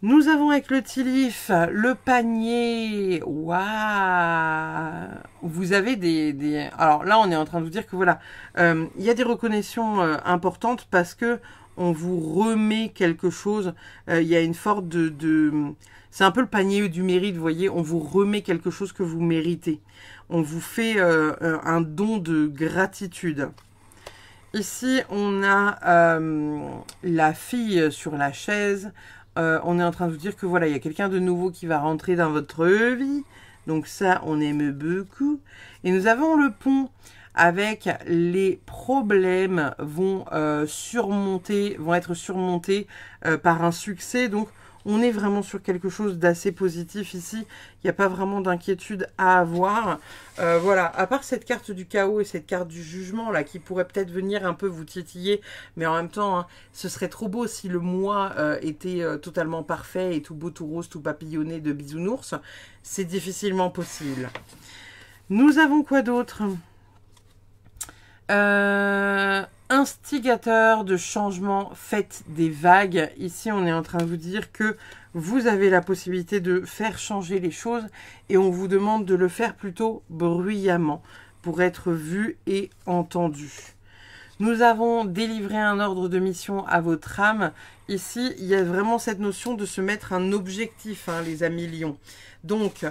[SPEAKER 1] Nous avons avec le tilif le panier. Waouh! Vous avez des... Alors là, on est en train de vous dire que voilà, il y a des reconnaissances importantes parce que on vous remet quelque chose. Il y a une forme de... C'est un peu le panier du mérite, vous voyez. On vous remet quelque chose que vous méritez. On vous fait un don de gratitude. Ici, on a la fille sur la chaise. On est en train de vous dire que voilà, il y a quelqu'un de nouveau qui va rentrer dans votre vie. Donc ça, on aime beaucoup. Et nous avons le pont avec les problèmes vont être surmontés par un succès. Donc, on est vraiment sur quelque chose d'assez positif ici. Il n'y a pas vraiment d'inquiétude à avoir. Voilà, à part cette carte du chaos et cette carte du jugement là, qui pourrait peut-être venir un peu vous titiller. Mais en même temps, hein, ce serait trop beau si le mois était totalement parfait et tout beau, tout rose, tout papillonné de bisounours. C'est difficilement possible. Nous avons quoi d'autre ? Instigateur de changement, faites des vagues. Ici, on est en train de vous dire que vous avez la possibilité de faire changer les choses et on vous demande de le faire plutôt bruyamment pour être vu et entendu. Nous avons délivré un ordre de mission à votre âme. Ici, il y a vraiment cette notion de se mettre un objectif, hein, les amis lions. Donc,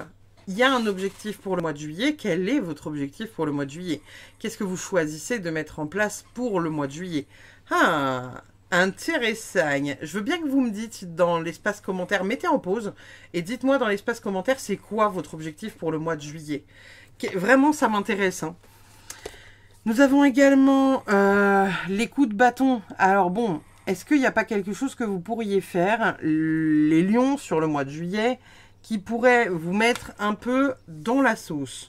[SPEAKER 1] il y a un objectif pour le mois de juillet. Quel est votre objectif pour le mois de juillet? Qu'est-ce que vous choisissez de mettre en place pour le mois de juillet? Ah, intéressant. Je veux bien que vous me dites dans l'espace commentaire, mettez en pause et dites-moi dans l'espace commentaire, c'est quoi votre objectif pour le mois de juillet? Vraiment, ça m'intéresse. Hein. Nous avons également les coups de bâton. Alors bon, est-ce qu'il n'y a pas quelque chose que vous pourriez faire, les lions, sur le mois de juillet, qui pourrait vous mettre un peu dans la sauce?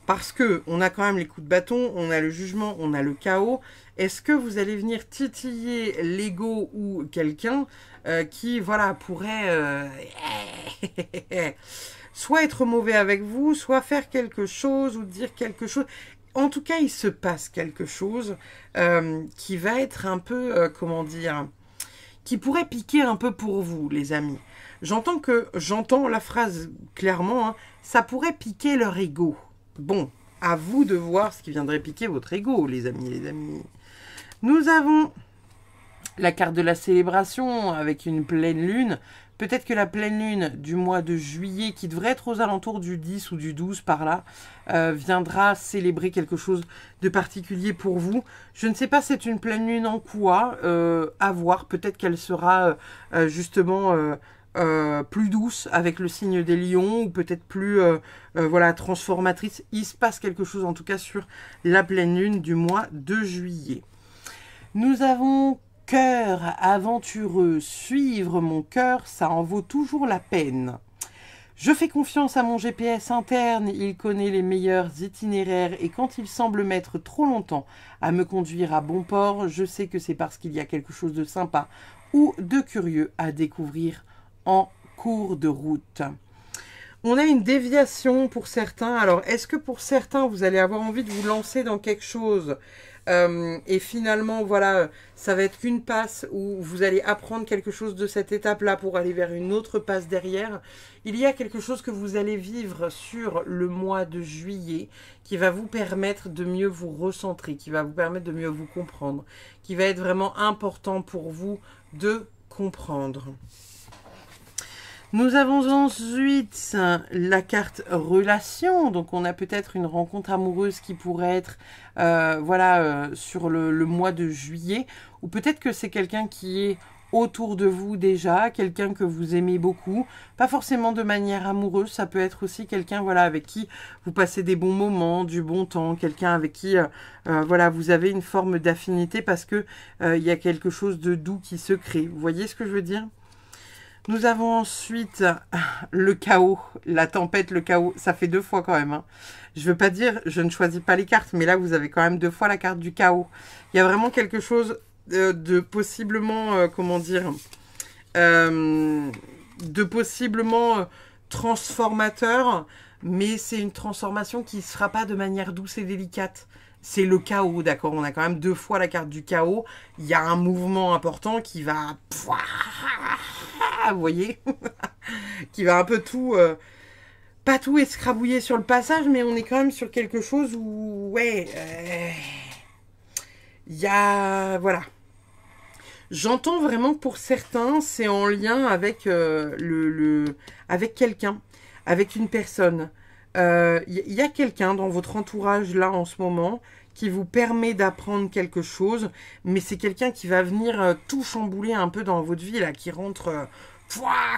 [SPEAKER 1] Parce que on a quand même les coups de bâton, on a le jugement, on a le chaos. Est-ce que vous allez venir titiller l'ego ou quelqu'un qui, voilà, pourrait soit être mauvais avec vous, soit faire quelque chose ou dire quelque chose. En tout cas, il se passe quelque chose qui va être un peu, comment dire, qui pourrait piquer un peu pour vous, les amis. J'entends la phrase clairement, hein, ça pourrait piquer leur ego. Bon, à vous de voir ce qui viendrait piquer votre ego, les amis, les amis. Nous avons la carte de la célébration avec une pleine lune. Peut-être que la pleine lune du mois de juillet, qui devrait être aux alentours du 10 ou du 12 par là, viendra célébrer quelque chose de particulier pour vous. Je ne sais pas c'est une pleine lune en quoi, à voir. Peut-être qu'elle sera justement plus douce avec le signe des lions, ou peut-être plus voilà, transformatrice. Il se passe quelque chose en tout cas sur la pleine lune du mois de juillet. Nous avons cœur aventureux, suivre mon cœur, ça en vaut toujours la peine. Je fais confiance à mon GPS interne, il connaît les meilleurs itinéraires et quand il semble mettre trop longtemps à me conduire à bon port, je sais que c'est parce qu'il y a quelque chose de sympa ou de curieux à découvrir en cours de route. On a une déviation pour certains. Alors, est-ce que pour certains, vous allez avoir envie de vous lancer dans quelque chose et finalement, voilà, ça va être qu'une passe où vous allez apprendre quelque chose de cette étape-là pour aller vers une autre passe derrière. Il y a quelque chose que vous allez vivre sur le mois de juillet qui va vous permettre de mieux vous recentrer, qui va vous permettre de mieux vous comprendre, qui va être vraiment important pour vous de comprendre. Nous avons ensuite la carte relation, donc on a peut-être une rencontre amoureuse qui pourrait être voilà, sur le mois de juillet, ou peut-être que c'est quelqu'un qui est autour de vous déjà, quelqu'un que vous aimez beaucoup, pas forcément de manière amoureuse, ça peut être aussi quelqu'un voilà, avec qui vous passez des bons moments, du bon temps, quelqu'un avec qui voilà, vous avez une forme d'affinité parce que il y a quelque chose de doux qui se crée. Vous voyez ce que je veux dire ? Nous avons ensuite le chaos, la tempête, le chaos. Ça fait 2 fois quand même. Hein. Je veux pas dire, je ne choisis pas les cartes, mais là, vous avez quand même 2 fois la carte du chaos. Il y a vraiment quelque chose de possiblement, comment dire, de possiblement transformateur, mais c'est une transformation qui ne se fera pas de manière douce et délicate. C'est le chaos, d'accord? On a quand même 2 fois la carte du chaos. Il y a un mouvement important qui va... Vous voyez qui va un peu tout... pas tout escrabouiller sur le passage, mais on est quand même sur quelque chose où... Ouais... Il y a... Voilà. J'entends vraiment que pour certains, c'est en lien avec, avec quelqu'un, avec une personne. Y a quelqu'un dans votre entourage là en ce moment qui vous permet d'apprendre quelque chose, mais c'est quelqu'un qui va venir tout chambouler un peu dans votre vie là, qui rentre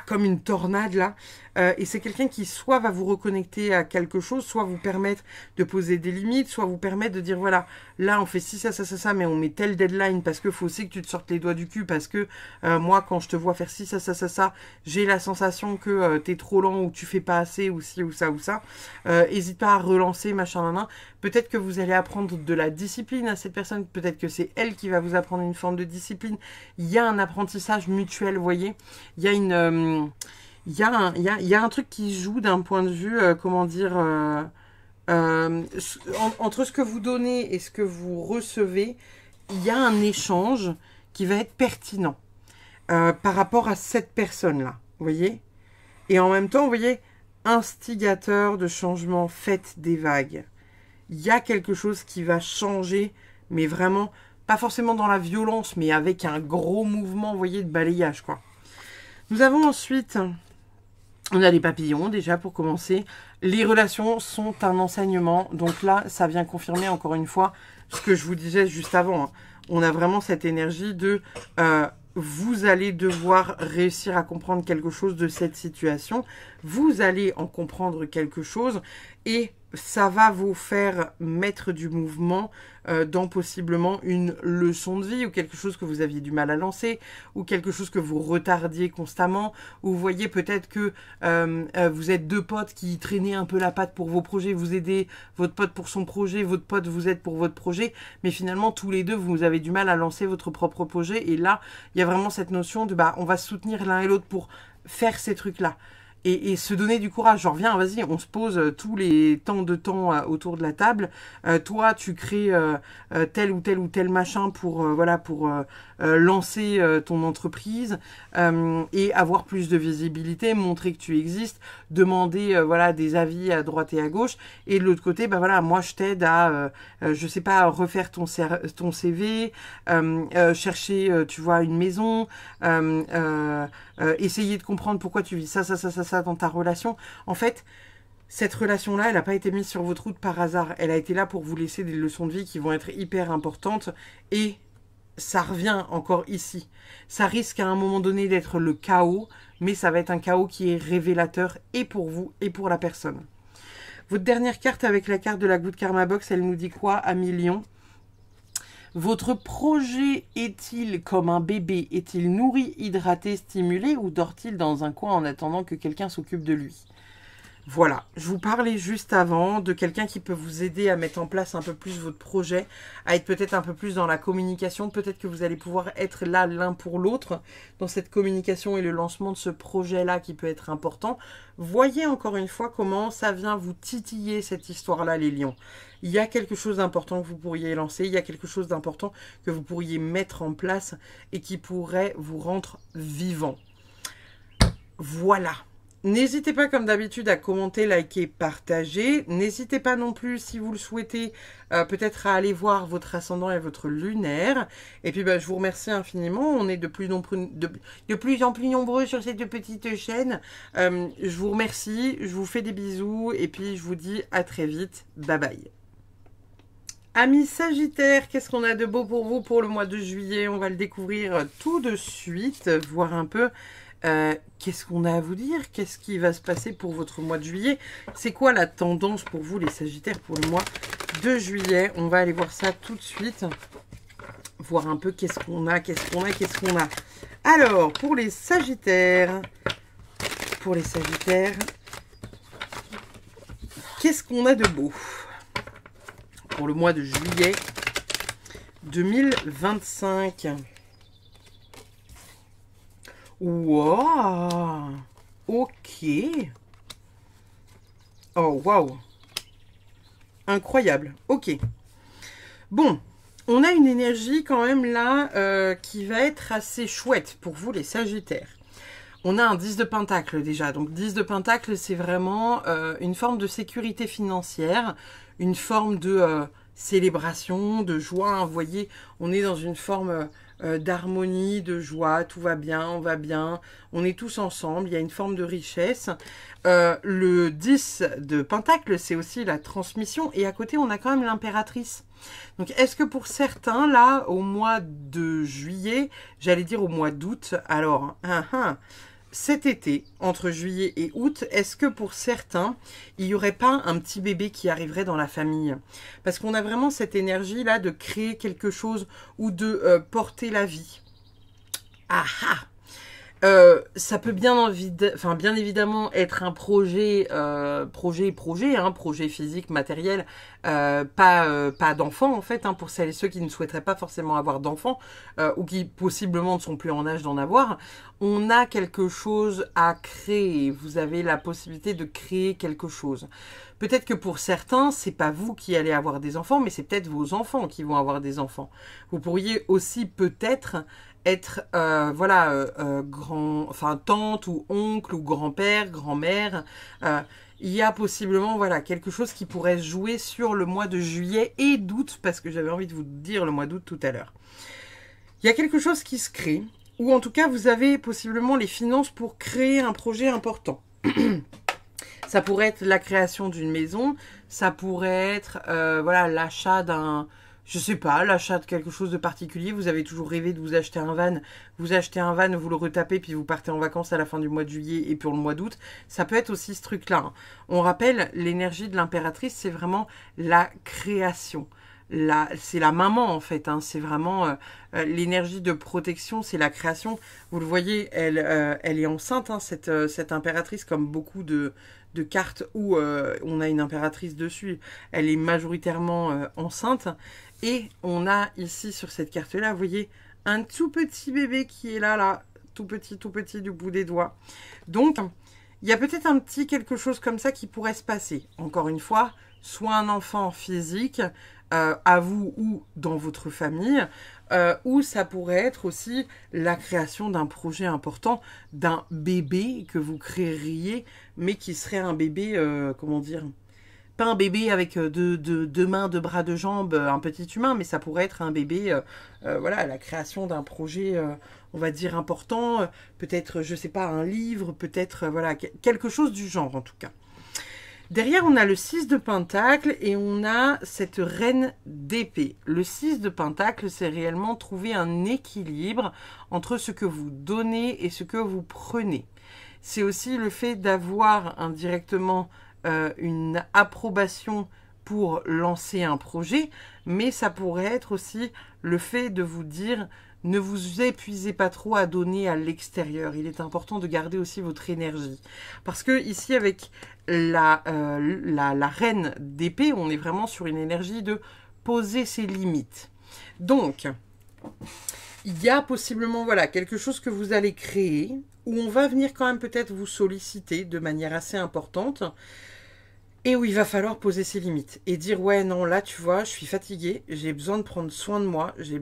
[SPEAKER 1] comme une tornade là, et c'est quelqu'un qui soit va vous reconnecter à quelque chose, soit vous permettre de poser des limites, soit vous permettre de dire voilà, là on fait ci, ça, mais on met telle deadline parce que faut aussi que tu te sortes les doigts du cul parce que moi quand je te vois faire ci, ça, j'ai la sensation que t'es trop lent ou tu fais pas assez ou ci ou ça ou ça. Hésite pas à relancer machin nan. Peut-être que vous allez apprendre de la discipline à cette personne, peut-être que c'est elle qui va vous apprendre une forme de discipline. Il y a un apprentissage mutuel, vous voyez. Il y a une... Il y a un truc qui joue d'un point de vue, comment dire, entre ce que vous donnez et ce que vous recevez, il y a un échange qui va être pertinent par rapport à cette personne-là, vous voyez. Et en même temps, vous voyez, instigateur de changement, faites des vagues. Il y a quelque chose qui va changer, mais vraiment, pas forcément dans la violence, mais avec un gros mouvement, vous voyez, de balayage, quoi. Nous avons ensuite On a les papillons déjà pour commencer. Les relations sont un enseignement. Donc là, ça vient confirmer encore une fois ce que je vous disais juste avant. Hein. On a vraiment cette énergie de vous allez devoir réussir à comprendre quelque chose de cette situation. Vous allez en comprendre quelque chose et ça va vous faire mettre du mouvement dans possiblement une leçon de vie ou quelque chose que vous aviez du mal à lancer ou quelque chose que vous retardiez constamment ou vous voyez peut-être que vous êtes deux potes qui traînez un peu la patte pour vos projets, vous aidez votre pote pour son projet, votre pote vous aide pour votre projet, mais finalement tous les deux vous avez du mal à lancer votre propre projet et là il y a vraiment cette notion de on va se soutenir l'un et l'autre pour faire ces trucs-là. Et se donner du courage, genre viens, vas-y, on se pose tous les temps autour de la table. Toi, tu crées tel ou tel machin pour lancer ton entreprise et avoir plus de visibilité, montrer que tu existes, demander des avis à droite et à gauche. Et de l'autre côté, moi je t'aide à, je sais pas, refaire ton CV, chercher, tu vois, une maison, essayer de comprendre pourquoi tu vis ça dans ta relation. En fait, cette relation-là, elle n'a pas été mise sur votre route par hasard. Elle a été là pour vous laisser des leçons de vie qui vont être hyper importantes. Et ça revient encore ici. Ça risque à un moment donné d'être le chaos, mais ça va être un chaos qui est révélateur et pour vous et pour la personne. Votre dernière carte avec la carte de la Good Karma Box, elle nous dit quoi à millions? Votre projet est-il comme un bébé? Est-il nourri, hydraté, stimulé ou dort-il dans un coin en attendant que quelqu'un s'occupe de lui? Voilà, je vous parlais juste avant de quelqu'un qui peut vous aider à mettre en place un peu plus votre projet, à être peut-être un peu plus dans la communication. Peut-être que vous allez pouvoir être là l'un pour l'autre dans cette communication et le lancement de ce projet-là qui peut être important. Voyez encore une fois comment ça vient vous titiller cette histoire-là, les lions. Il y a quelque chose d'important que vous pourriez lancer, il y a quelque chose d'important que vous pourriez mettre en place et qui pourrait vous rendre vivant. Voilà. N'hésitez pas, comme d'habitude, à commenter, liker, partager. N'hésitez pas non plus, si vous le souhaitez, peut-être à aller voir votre ascendant et votre lunaire. Et puis, je vous remercie infiniment. On est de plus en plus nombreux sur cette petite chaîne. Je vous remercie, je vous fais des bisous. Et puis, je vous dis à très vite. Bye bye. Amis Sagittaires, qu'est-ce qu'on a de beau pour vous pour le mois de juillet? On va le découvrir tout de suite, voir un peu... qu'est-ce qu'on a à vous dire? Qu'est-ce qui va se passer pour votre mois de juillet? C'est quoi la tendance pour vous les Sagittaires pour le mois de juillet? On va aller voir ça tout de suite. Voir un peu qu'est-ce qu'on a. Alors, pour les Sagittaires, qu'est-ce qu'on a de beau pour le mois de juillet 2025? Wow, ok. Oh, waouh. Incroyable, ok. Bon, on a une énergie quand même là qui va être assez chouette pour vous les Sagittaires. On a un 10 de Pentacle déjà. Donc 10 de Pentacle, c'est vraiment une forme de sécurité financière, une forme de célébration, de joie. Hein. Vous voyez, on est dans une forme... d'harmonie, de joie, tout va bien, on va bien, on est tous ensemble, il y a une forme de richesse. Le 10 de Pentacle, c'est aussi la transmission, et à côté, on a quand même l'impératrice. Donc, est-ce que pour certains, là, au mois de juillet, j'allais dire au mois d'août, alors, cet été, entre juillet et août, est-ce que pour certains, il n'y aurait pas un petit bébé qui arriverait dans la famille? Parce qu'on a vraiment cette énergie-là de créer quelque chose ou de porter la vie. Ah ah! Ça peut bien évidemment être un projet, projet physique, matériel, pas d'enfants en fait, hein, pour celles et ceux qui ne souhaiteraient pas forcément avoir d'enfants ou qui possiblement ne sont plus en âge d'en avoir. On a quelque chose à créer. Vous avez la possibilité de créer quelque chose. Peut-être que pour certains, c'est pas vous qui allez avoir des enfants, mais c'est peut-être vos enfants qui vont avoir des enfants. Vous pourriez aussi peut-être être tante ou oncle ou grand-père, grand-mère. Il y a possiblement quelque chose qui pourrait se jouer sur le mois de juillet et d'août, parce que j'avais envie de vous dire le mois d'août tout à l'heure. Il y a quelque chose qui se crée, ou en tout cas vous avez possiblement les finances pour créer un projet important. Ça pourrait être la création d'une maison, ça pourrait être voilà, l'achat d'un, je sais pas, l'achat de quelque chose de particulier. Vous avez toujours rêvé de vous acheter un van, vous achetez un van, vous le retapez, puis vous partez en vacances à la fin du mois de juillet et pour le mois d'août. Ça peut être aussi ce truc-là, hein. On rappelle, l'énergie de l'impératrice, c'est vraiment la création. C'est la maman en fait, hein. C'est vraiment l'énergie de protection, c'est la création. Vous le voyez, elle est enceinte, hein, cette impératrice, comme beaucoup de cartes où on a une impératrice dessus. Elle est majoritairement enceinte. Et on a ici sur cette carte-là, vous voyez, un tout petit bébé qui est là, tout petit du bout des doigts. Donc, il y a peut-être un petit quelque chose comme ça qui pourrait se passer. Encore une fois, soit un enfant physique, à vous ou dans votre famille, ou ça pourrait être aussi la création d'un projet important, d'un bébé que vous créeriez, mais qui serait un bébé, comment dire, pas un bébé avec deux mains, deux bras, deux jambes, un petit humain, mais ça pourrait être un bébé, voilà, la création d'un projet, on va dire, important, peut-être, je sais pas, un livre, peut-être, voilà, quelque chose du genre en tout cas. Derrière, on a le 6 de Pentacle et on a cette reine d'épée. Le 6 de Pentacle, c'est réellement trouver un équilibre entre ce que vous donnez et ce que vous prenez. C'est aussi le fait d'avoir indirectement une approbation pour lancer un projet, mais ça pourrait être aussi le fait de vous dire ne vous épuisez pas trop à donner à l'extérieur. Il est important de garder aussi votre énergie. Parce que ici, avec la reine d'épée, on est vraiment sur une énergie de poser ses limites. Donc, il y a possiblement voilà, quelque chose que vous allez créer, où on va venir quand même peut-être vous solliciter de manière assez importante, et où il va falloir poser ses limites et dire ouais non là tu vois je suis fatiguée, j'ai besoin de prendre soin de moi, j'ai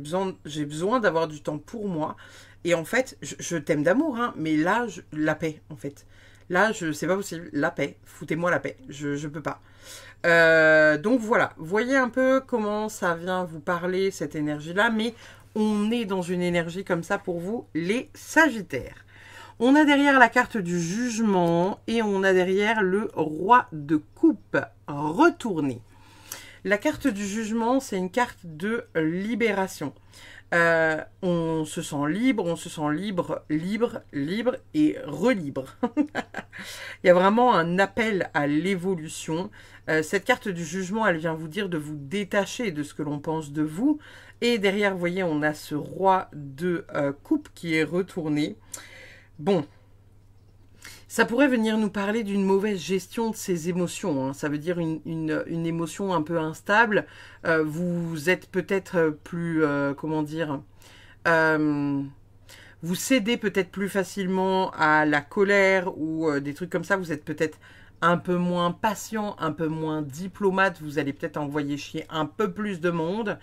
[SPEAKER 1] besoin d'avoir du temps pour moi et en fait je t'aime d'amour hein, mais là la paix en fait là c'est pas possible, la paix, foutez-moi la paix, je peux pas. Donc voilà, voyez un peu comment ça vient vous parler cette énergie là, mais on est dans une énergie comme ça pour vous les Sagittaires. On a derrière la carte du jugement et on a derrière le roi de coupe retourné. La carte du jugement, c'est une carte de libération. On se sent libre et relibre. Il y a vraiment un appel à l'évolution. Cette carte du jugement, elle vient vous dire de vous détacher de ce que l'on pense de vous. Et derrière, vous voyez, on a ce roi de coupe qui est retourné. Bon, ça pourrait venir nous parler d'une mauvaise gestion de ses émotions, hein. Ça veut dire une émotion un peu instable. Vous êtes peut-être plus, comment dire, vous cédez peut-être plus facilement à la colère ou des trucs comme ça. Vous êtes peut-être un peu moins patient, un peu moins diplomate. Vous allez peut-être envoyer chier un peu plus de monde.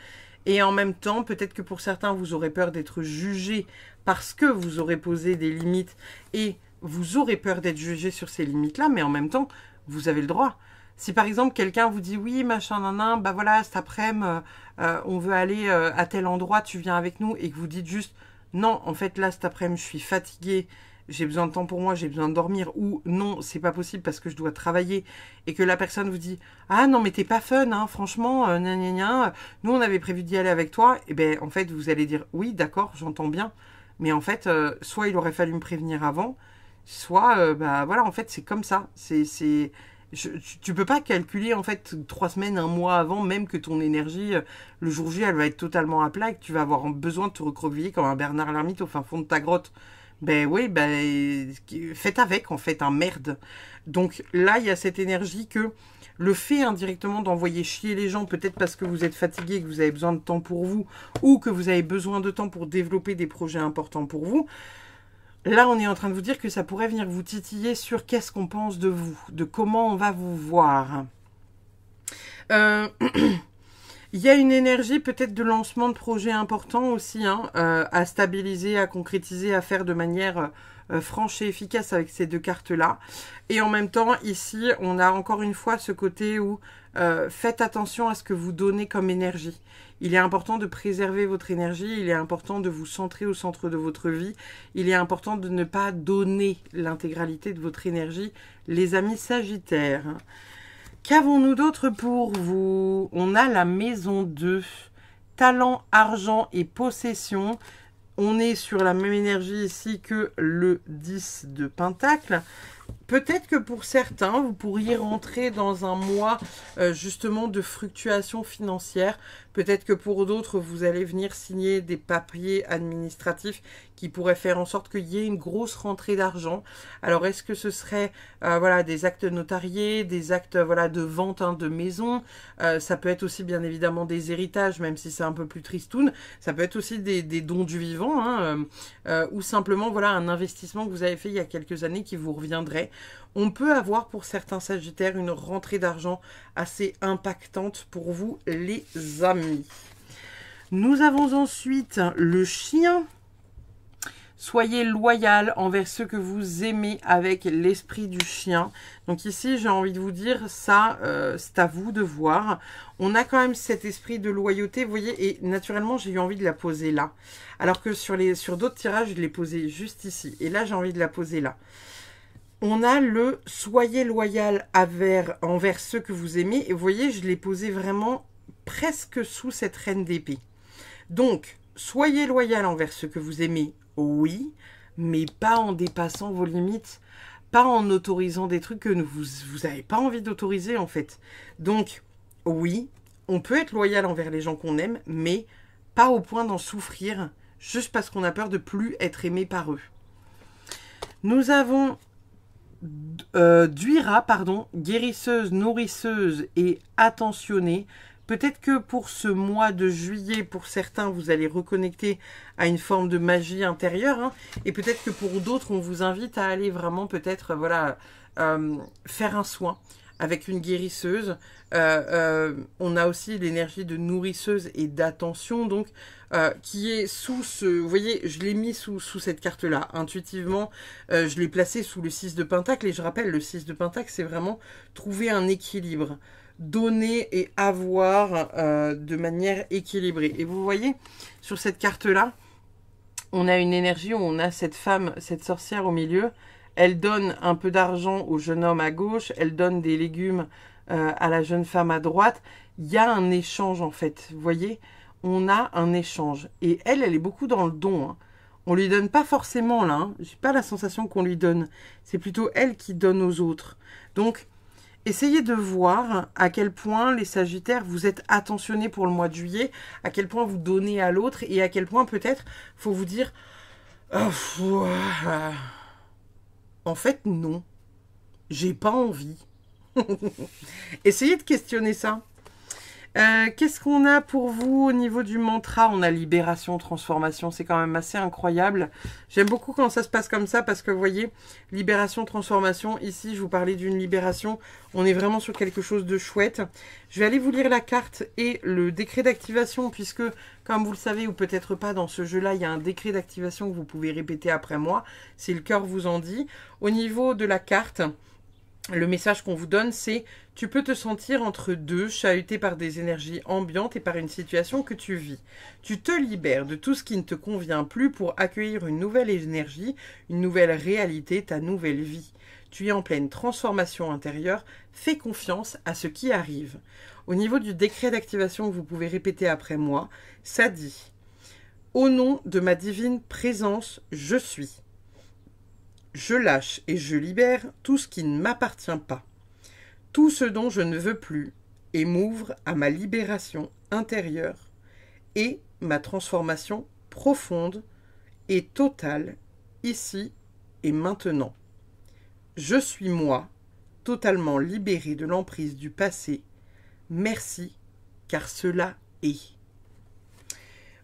[SPEAKER 1] Et en même temps, peut-être que pour certains, vous aurez peur d'être jugé parce que vous aurez posé des limites et vous aurez peur d'être jugé sur ces limites-là, mais en même temps, vous avez le droit. Si par exemple, quelqu'un vous dit « Oui, machin, nanan, bah voilà, cet après-midi, on veut aller à tel endroit, tu viens avec nous » et que vous dites juste « Non, en fait, là, cet après-midi, je suis fatiguée, j'ai besoin de temps pour moi, j'ai besoin de dormir » ou « Non, c'est pas possible parce que je dois travailler » et que la personne vous dit « Ah non, mais t'es pas fun, hein, franchement, gna gna gna, nous, on avait prévu d'y aller avec toi » et bien, en fait, vous allez dire « Oui, d'accord, j'entends bien ». Mais en fait, soit il aurait fallu me prévenir avant, soit, bah voilà, en fait, c'est comme ça. Tu peux pas calculer, en fait, 3 semaines, un mois avant, même que ton énergie, le jour J, elle va être totalement à plat et que tu vas avoir besoin de te recroqueviller comme un Bernard l'ermite au fin fond de ta grotte. Ben oui, ben, faites avec, en fait, un merde. Donc là, il y a cette énergie que le fait indirectement d'envoyer chier les gens, peut-être parce que vous êtes fatigué, que vous avez besoin de temps pour vous, ou que vous avez besoin de temps pour développer des projets importants pour vous, là, on est en train de vous dire que ça pourrait venir vous titiller sur qu'est-ce qu'on pense de vous, de comment on va vous voir. Il y a une énergie peut-être de lancement de projets importants aussi, hein, à stabiliser, à concrétiser, à faire de manière franche et efficace avec ces deux cartes-là. Et en même temps, ici, on a encore une fois ce côté où faites attention à ce que vous donnez comme énergie. il est important de préserver votre énergie, il est important de vous centrer au centre de votre vie, il est important de ne pas donner l'intégralité de votre énergie, les amis Sagittaires. Qu'avons-nous d'autre pour vous? On a la maison 2, talent, argent et possession. On est sur la même énergie ici que le 10 de Pentacle. Peut-être que pour certains, vous pourriez rentrer dans un mois justement de fluctuation financière. Peut-être que pour d'autres, vous allez venir signer des papiers administratifs qui pourraient faire en sorte qu'il y ait une grosse rentrée d'argent. Alors, est-ce que ce serait voilà, des actes notariés, des actes voilà, de vente de maison? Ça peut être aussi bien évidemment des héritages, même si c'est un peu plus tristoun. Ça peut être aussi des dons du vivant, hein, ou simplement voilà, un investissement que vous avez fait il y a quelques années qui vous reviendrait. On peut avoir pour certains Sagittaires une rentrée d'argent assez impactante pour vous les amis. Nous avons ensuite le chien. Soyez loyal envers ceux que vous aimez avec l'esprit du chien. Donc ici, j'ai envie de vous dire, ça, c'est à vous de voir. On a quand même cet esprit de loyauté, vous voyez, et naturellement, j'ai eu envie de la poser là. Alors que sur d'autres tirages, je l'ai posée juste ici. Et là, j'ai envie de la poser là. On a le « soyez loyal envers ceux que vous aimez ». Et vous voyez, je l'ai posé vraiment presque sous cette reine d'épée. Donc, soyez loyal envers ceux que vous aimez, oui, mais pas en dépassant vos limites, pas en autorisant des trucs que vous n'avez pas envie d'autoriser en fait. Donc, oui, on peut être loyal envers les gens qu'on aime, mais pas au point d'en souffrir, juste parce qu'on a peur de plus être aimé par eux. Nous avons Duira, pardon, guérisseuse, nourrisseuse et attentionnée. Peut-être que pour ce mois de juillet, pour certains, vous allez reconnecter à une forme de magie intérieure. Hein, et peut-être que pour d'autres, on vous invite à aller vraiment peut-être voilà, faire un soin avec une guérisseuse. On a aussi l'énergie de nourrisseuse et d'attention, donc qui est sous ce... Vous voyez, je l'ai mis sous cette carte-là. Intuitivement, je l'ai placé sous le 6 de Pentacle. Et je rappelle, le 6 de Pentacle, c'est vraiment trouver un équilibre. Donner et avoir de manière équilibrée. Et vous voyez, sur cette carte-là, on a une énergie où on a cette femme, cette sorcière au milieu. Elle donne un peu d'argent au jeune homme à gauche. Elle donne des légumes à la jeune femme à droite. Il y a un échange en fait. Vous voyez, on a un échange. Et elle est beaucoup dans le don. Hein. On lui donne pas forcément là. Hein. J'ai pas la sensation qu'on lui donne. C'est plutôt elle qui donne aux autres. Donc, essayez de voir à quel point les Sagittaires, vous êtes attentionnés pour le mois de juillet, à quel point vous donnez à l'autre et à quel point peut-être faut vous dire en fait non, j'ai pas envie. Essayez de questionner ça. Qu'est-ce qu'on a pour vous au niveau du mantra? On a libération, transformation, c'est quand même assez incroyable. J'aime beaucoup quand ça se passe comme ça parce que vous voyez, libération, transformation, ici je vous parlais d'une libération, on est vraiment sur quelque chose de chouette. Je vais aller vous lire la carte et le décret d'activation puisque, comme vous le savez ou peut-être pas, dans ce jeu-là, il y a un décret d'activation que vous pouvez répéter après moi, si le cœur vous en dit. Au niveau de la carte, le message qu'on vous donne, c'est « Tu peux te sentir entre deux, chahuté par des énergies ambiantes et par une situation que tu vis. Tu te libères de tout ce qui ne te convient plus pour accueillir une nouvelle énergie, une nouvelle réalité, ta nouvelle vie. Tu es en pleine transformation intérieure, fais confiance à ce qui arrive. » Au niveau du décret d'activation que vous pouvez répéter après moi, ça dit « Au nom de ma divine présence, je suis. Je lâche et je libère tout ce qui ne m'appartient pas, tout ce dont je ne veux plus, et m'ouvre à ma libération intérieure et ma transformation profonde et totale, ici et maintenant. Je suis moi, totalement libérée de l'emprise du passé. Merci, car cela est. »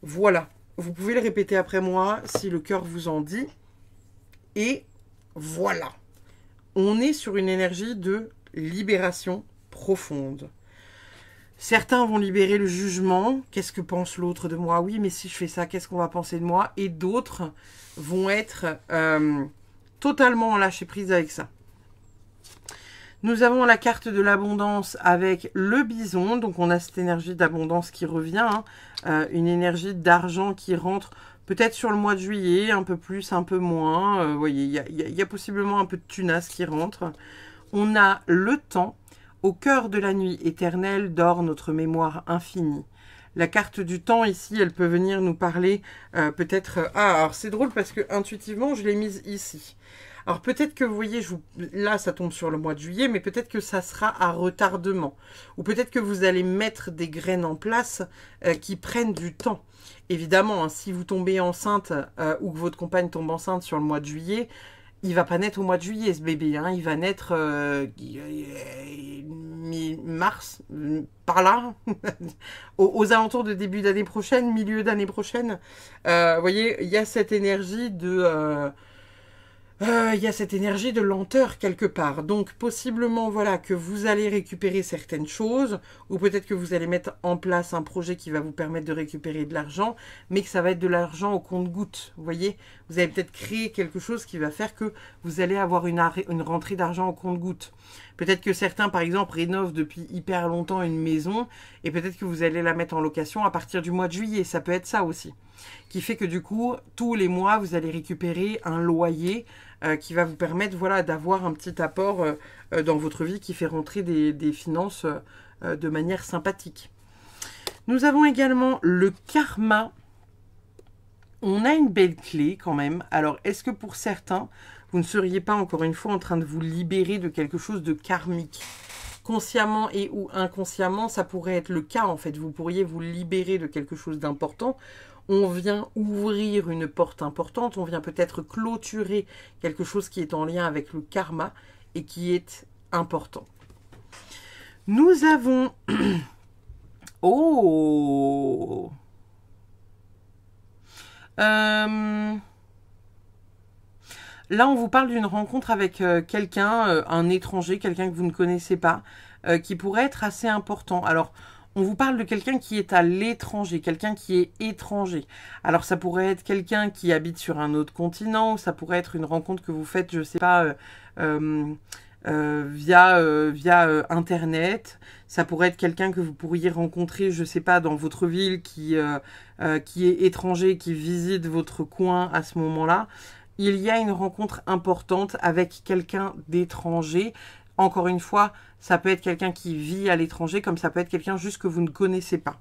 [SPEAKER 1] Voilà, vous pouvez le répéter après moi si le cœur vous en dit. Et voilà, on est sur une énergie de libération profonde. Certains vont libérer le jugement. Qu'est-ce que pense l'autre de moi? Oui, mais si je fais ça, qu'est-ce qu'on va penser de moi? Et d'autres vont être totalement en lâcher prise avec ça. Nous avons la carte de l'abondance avec le bison. Donc, on a cette énergie d'abondance qui revient. Hein. Une énergie d'argent qui rentre peut-être sur le mois de juillet, un peu plus, un peu moins. Vous voyez, il y a possiblement un peu de tunas qui rentre. On a le temps. Au cœur de la nuit éternelle dort notre mémoire infinie. La carte du temps ici, elle peut venir nous parler peut-être... Ah, alors c'est drôle parce que intuitivement, je l'ai mise ici. Alors peut-être que vous voyez, là ça tombe sur le mois de juillet, mais peut-être que ça sera à retardement. Ou peut-être que vous allez mettre des graines en place qui prennent du temps. Évidemment, hein, si vous tombez enceinte ou que votre compagne tombe enceinte sur le mois de juillet, il va pas naître au mois de juillet ce bébé. Hein, il va naître mi-mars, par là, aux alentours de début d'année prochaine, milieu d'année prochaine. Vous voyez, il y a cette énergie de... il y a cette énergie de lenteur quelque part. Donc, possiblement, voilà, que vous allez récupérer certaines choses, ou peut-être que vous allez mettre en place un projet qui va vous permettre de récupérer de l'argent, mais que ça va être de l'argent au compte-gouttes. Vous voyez, vous allez peut-être créer quelque chose qui va faire que vous allez avoir une rentrée d'argent au compte-gouttes. Peut-être que certains, par exemple, rénovent depuis hyper longtemps une maison, et peut-être que vous allez la mettre en location à partir du mois de juillet. Ça peut être ça aussi. Qui fait que du coup, tous les mois, vous allez récupérer un loyer qui va vous permettre, voilà, d'avoir un petit apport dans votre vie qui fait rentrer des finances de manière sympathique. Nous avons également le karma. On a une belle clé quand même. Alors, est-ce que pour certains, vous ne seriez pas encore une fois en train de vous libérer de quelque chose de karmique ? Consciemment et ou inconsciemment, ça pourrait être le cas en fait. Vous pourriez vous libérer de quelque chose d'important. On vient ouvrir une porte importante, on vient peut-être clôturer quelque chose qui est en lien avec le karma et qui est important. Nous avons... Oh Là, on vous parle d'une rencontre avec quelqu'un, un étranger, quelqu'un que vous ne connaissez pas, qui pourrait être assez important. Alors, on vous parle de quelqu'un qui est à l'étranger, quelqu'un qui est étranger. Alors, ça pourrait être quelqu'un qui habite sur un autre continent, ou ça pourrait être une rencontre que vous faites, je ne sais pas, via Internet. Ça pourrait être quelqu'un que vous pourriez rencontrer, je ne sais pas, dans votre ville qui est étranger, qui visite votre coin à ce moment-là. Il y a une rencontre importante avec quelqu'un d'étranger. Encore une fois, ça peut être quelqu'un qui vit à l'étranger, comme ça peut être quelqu'un juste que vous ne connaissez pas.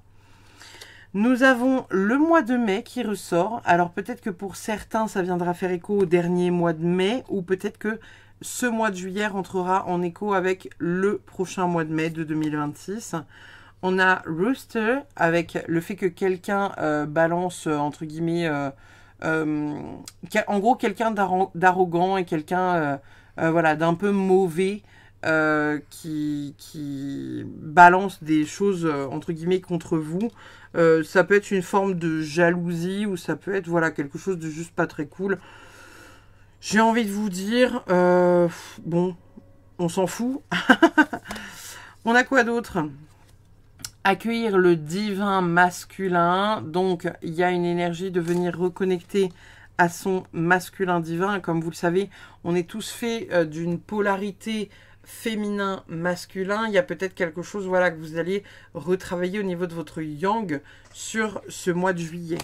[SPEAKER 1] Nous avons le mois de mai qui ressort. Alors peut-être que pour certains, ça viendra faire écho au dernier mois de mai, ou peut-être que ce mois de juillet rentrera en écho avec le prochain mois de mai de 2026. On a Rooster, avec le fait que quelqu'un balance, entre guillemets... en gros, quelqu'un d'arrogant et quelqu'un voilà, d'un peu mauvais qui balance des choses entre guillemets contre vous. Ça peut être une forme de jalousie ou ça peut être voilà, quelque chose de juste pas très cool. J'ai envie de vous dire, bon, on s'en fout. On a quoi d'autre ? Accueillir le divin masculin, donc il y a une énergie de venir reconnecter à son masculin divin. Comme vous le savez, on est tous faits d'une polarité féminin-masculin. Il y a peut-être quelque chose voilà, que vous allez retravailler au niveau de votre yang sur ce mois de juillet.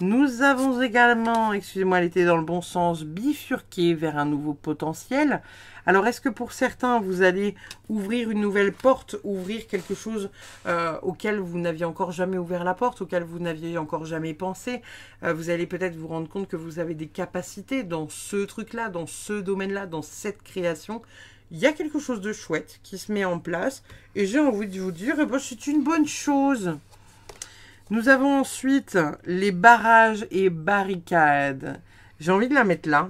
[SPEAKER 1] Nous avons également, excusez-moi, elle était dans le bon sens, bifurqué vers un nouveau potentiel. Alors, est-ce que pour certains, vous allez ouvrir une nouvelle porte, ouvrir quelque chose auquel vous n'aviez encore jamais ouvert la porte, auquel vous n'aviez encore jamais pensé? Vous allez peut-être vous rendre compte que vous avez des capacités dans ce truc-là, dans ce domaine-là, dans cette création. Il y a quelque chose de chouette qui se met en place. Et j'ai envie de vous dire, eh ben, c'est une bonne chose. Nous avons ensuite les barrages et barricades. J'ai envie de la mettre là.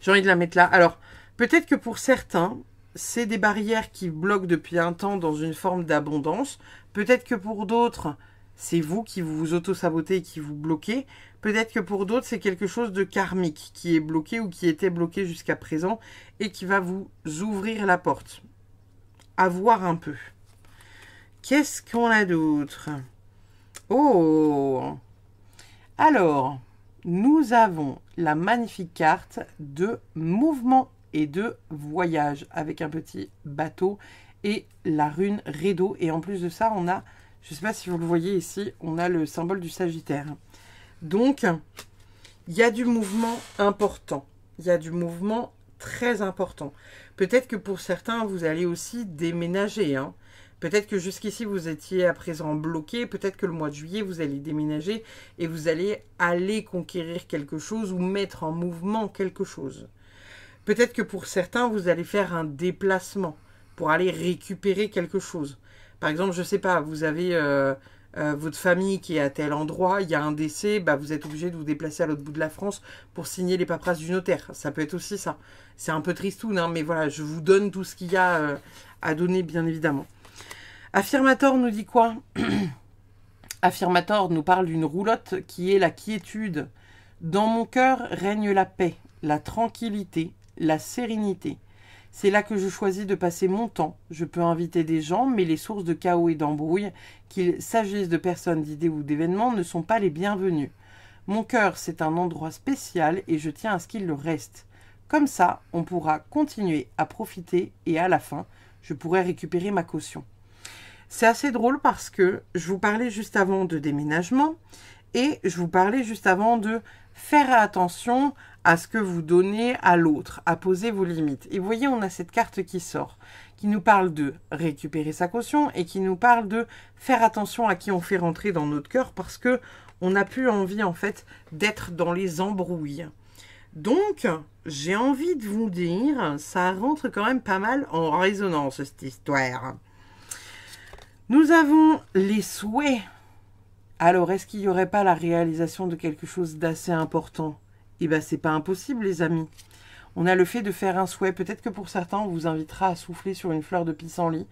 [SPEAKER 1] J'ai envie de la mettre là. Alors, peut-être que pour certains, c'est des barrières qui bloquent depuis un temps dans une forme d'abondance. Peut-être que pour d'autres, c'est vous qui vous auto-sabotez et qui vous bloquez. Peut-être que pour d'autres, c'est quelque chose de karmique qui est bloqué ou qui était bloqué jusqu'à présent et qui va vous ouvrir la porte. À voir un peu. Qu'est-ce qu'on a d'autre? Oh! Alors, nous avons la magnifique carte de mouvement et de voyage, avec un petit bateau et la rune Rideau. Et en plus de ça, on a, je ne sais pas si vous le voyez ici, on a le symbole du Sagittaire. Donc, il y a du mouvement important. Il y a du mouvement très important. Peut-être que pour certains, vous allez aussi déménager. Hein. Peut-être que jusqu'ici, vous étiez à présent bloqué. Peut-être que le mois de juillet, vous allez déménager et vous allez aller conquérir quelque chose ou mettre en mouvement quelque chose. Peut-être que pour certains, vous allez faire un déplacement pour aller récupérer quelque chose. Par exemple, je ne sais pas, vous avez votre famille qui est à tel endroit, il y a un décès, bah, vous êtes obligé de vous déplacer à l'autre bout de la France pour signer les paperasses du notaire. Ça peut être aussi ça. C'est un peu tristoun, hein, mais voilà, je vous donne tout ce qu'il y a à donner, bien évidemment. Affirmator nous dit quoi? Affirmator nous parle d'une roulotte qui est la quiétude. Dans mon cœur règne la paix, la tranquillité, la sérénité. C'est là que je choisis de passer mon temps. Je peux inviter des gens, mais les sources de chaos et d'embrouille, qu'il s'agisse de personnes, d'idées ou d'événements, ne sont pas les bienvenues. Mon cœur, c'est un endroit spécial et je tiens à ce qu'il le reste. Comme ça, on pourra continuer à profiter et à la fin, je pourrai récupérer ma caution. C'est assez drôle parce que je vous parlais juste avant de déménagement et je vous parlais juste avant de faire attention à ce que vous donnez à l'autre, à poser vos limites. Et vous voyez, on a cette carte qui sort, qui nous parle de récupérer sa caution et qui nous parle de faire attention à qui on fait rentrer dans notre cœur parce que on n'a plus envie en fait d'être dans les embrouilles. Donc, j'ai envie de vous dire, ça rentre quand même pas mal en résonance cette histoire. Nous avons les souhaits. Alors, est-ce qu'il n'y aurait pas la réalisation de quelque chose d'assez important? Eh bien, c'est pas impossible, les amis. On a le fait de faire un souhait. Peut-être que pour certains, on vous invitera à souffler sur une fleur de pissenlit.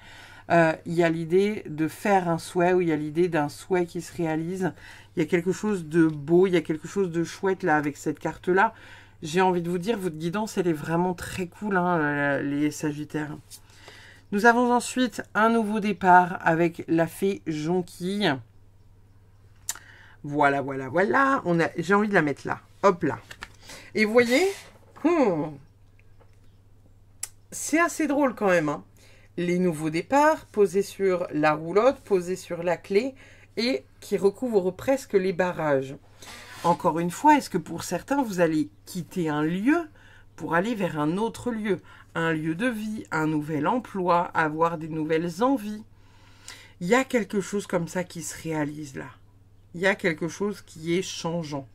[SPEAKER 1] Il y a l'idée de faire un souhait ou il y a l'idée d'un souhait qui se réalise. Il y a quelque chose de beau, il y a quelque chose de chouette là avec cette carte-là. J'ai envie de vous dire, votre guidance, elle est vraiment très cool, hein, les Sagittaires. Nous avons ensuite un nouveau départ avec la fée Jonquille. Voilà, voilà, voilà. J'ai envie de la mettre là. Hop là. Et vous voyez, c'est assez drôle quand même. Hein. Les nouveaux départs posés sur la roulotte, posés sur la clé et qui recouvrent presque les barrages. Encore une fois, est-ce que pour certains, vous allez quitter un lieu pour aller vers un autre lieu, un lieu de vie, un nouvel emploi, avoir des nouvelles envies? Il y a quelque chose comme ça qui se réalise là. Il y a quelque chose qui est changeant.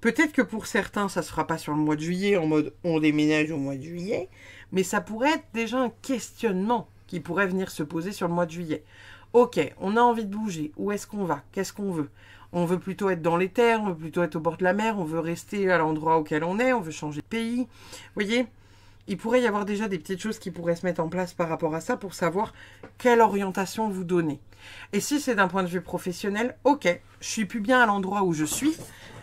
[SPEAKER 1] Peut-être que pour certains, ça ne se fera pas sur le mois de juillet, en mode on déménage au mois de juillet, mais ça pourrait être déjà un questionnement qui pourrait venir se poser sur le mois de juillet. Ok, on a envie de bouger, où est-ce qu'on va? Qu'est-ce qu'on veut? On veut plutôt être dans les terres, on veut plutôt être au bord de la mer, on veut rester à l'endroit auquel on est, on veut changer de pays. Vous voyez, il pourrait y avoir déjà des petites choses qui pourraient se mettre en place par rapport à ça pour savoir quelle orientation vous donnez. Et si c'est d'un point de vue professionnel, ok, je suis plus bien à l'endroit où je suis,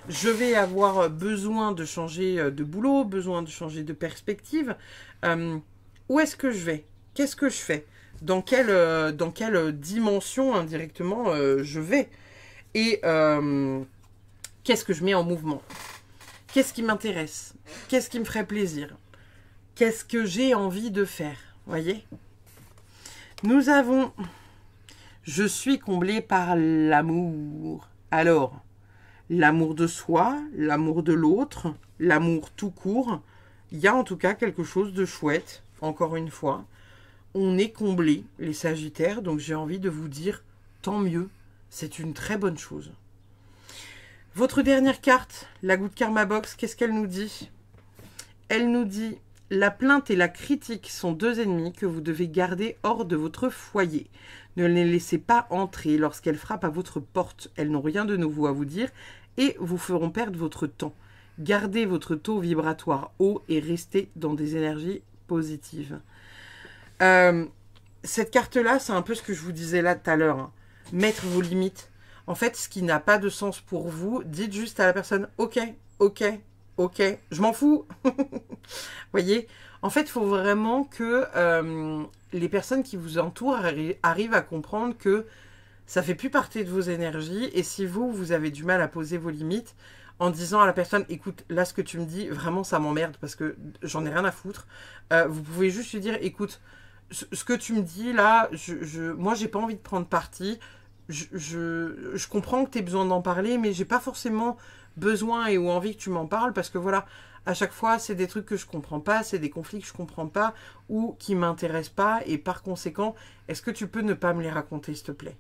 [SPEAKER 1] je vais avoir besoin de changer de boulot, besoin de changer de perspective. Où est-ce que je vais? Qu'est-ce que je fais? Dans quelle dimension indirectement je vais? Et qu'est-ce que je mets en mouvement? Qu'est-ce qui m'intéresse? Qu'est-ce qui me ferait plaisir? Qu'est-ce que j'ai envie de faire? Voyez? Nous avons... Je suis comblée par l'amour. Alors, l'amour de soi, l'amour de l'autre, l'amour tout court. Il y a en tout cas quelque chose de chouette, encore une fois. On est comblés, les Sagittaires, donc j'ai envie de vous dire, tant mieux. C'est une très bonne chose. Votre dernière carte, la Good Karma Box, qu'est-ce qu'elle nous dit? Elle nous dit, la plainte et la critique sont deux ennemis que vous devez garder hors de votre foyer. Ne les laissez pas entrer lorsqu'elles frappent à votre porte. Elles n'ont rien de nouveau à vous dire et vous feront perdre votre temps. Gardez votre taux vibratoire haut et restez dans des énergies positives. Cette carte-là, c'est un peu ce que je vous disais là tout à l'heure. Hein. Mettre vos limites. En fait, ce qui n'a pas de sens pour vous, dites juste à la personne « Ok, ok, ok, je m'en fous. » Voyez, en fait, il faut vraiment que les personnes qui vous entourent arrivent à comprendre que ça fait plus partie de vos énergies. Et si vous avez du mal à poser vos limites, en disant à la personne, écoute, là ce que tu me dis, vraiment ça m'emmerde parce que j'en ai rien à foutre. Vous pouvez juste lui dire, écoute, ce que tu me dis là, moi j'ai pas envie de prendre parti. Je comprends que tu aies besoin d'en parler, mais j'ai pas forcément besoin et ou envie que tu m'en parles parce que voilà, à chaque fois, c'est des trucs que je comprends pas, c'est des conflits que je comprends pas ou qui m'intéressent pas et par conséquent, est-ce que tu peux ne pas me les raconter, s'il te plaît?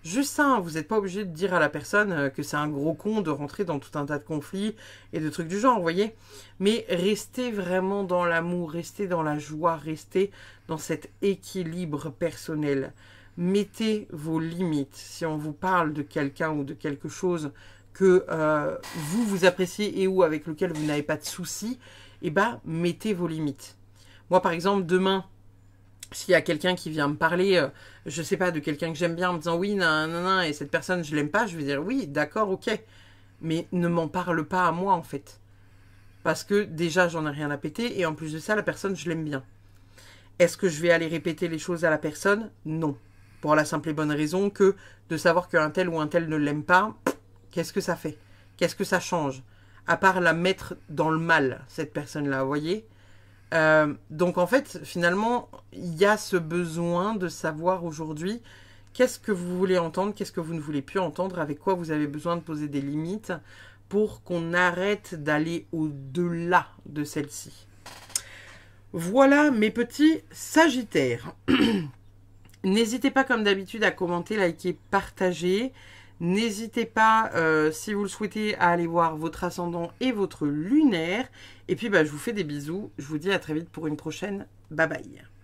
[SPEAKER 1] Juste ça, hein, vous n'êtes pas obligé de dire à la personne que c'est un gros con de rentrer dans tout un tas de conflits et de trucs du genre, vous voyez? Mais restez vraiment dans l'amour, restez dans la joie, restez dans cet équilibre personnel. Mettez vos limites. Si on vous parle de quelqu'un ou de quelque chose que vous appréciez et ou avec lequel vous n'avez pas de soucis, eh ben, mettez vos limites. Moi, par exemple, demain, s'il y a quelqu'un qui vient me parler, je sais pas, de quelqu'un que j'aime bien en me disant oui, nan, et cette personne, je l'aime pas, je vais dire oui, d'accord, ok. Mais ne m'en parle pas à moi, en fait. Parce que déjà, j'en ai rien à péter, et en plus de ça, la personne, je l'aime bien. Est-ce que je vais aller répéter les choses à la personne? Non. Pour la simple et bonne raison que de savoir qu'un tel ou un tel ne l'aime pas, qu'est-ce que ça fait? Qu'est-ce que ça change? À part la mettre dans le mal, cette personne-là, vous voyez? Donc en fait, finalement, il y a ce besoin de savoir aujourd'hui qu'est-ce que vous voulez entendre, qu'est-ce que vous ne voulez plus entendre, avec quoi vous avez besoin de poser des limites pour qu'on arrête d'aller au-delà de celle-ci. Voilà mes petits Sagittaires. N'hésitez pas comme d'habitude à commenter, liker, partager. N'hésitez pas, si vous le souhaitez, à aller voir votre ascendant et votre lunaire. Et puis, je vous fais des bisous. Je vous dis à très vite pour une prochaine. Bye bye.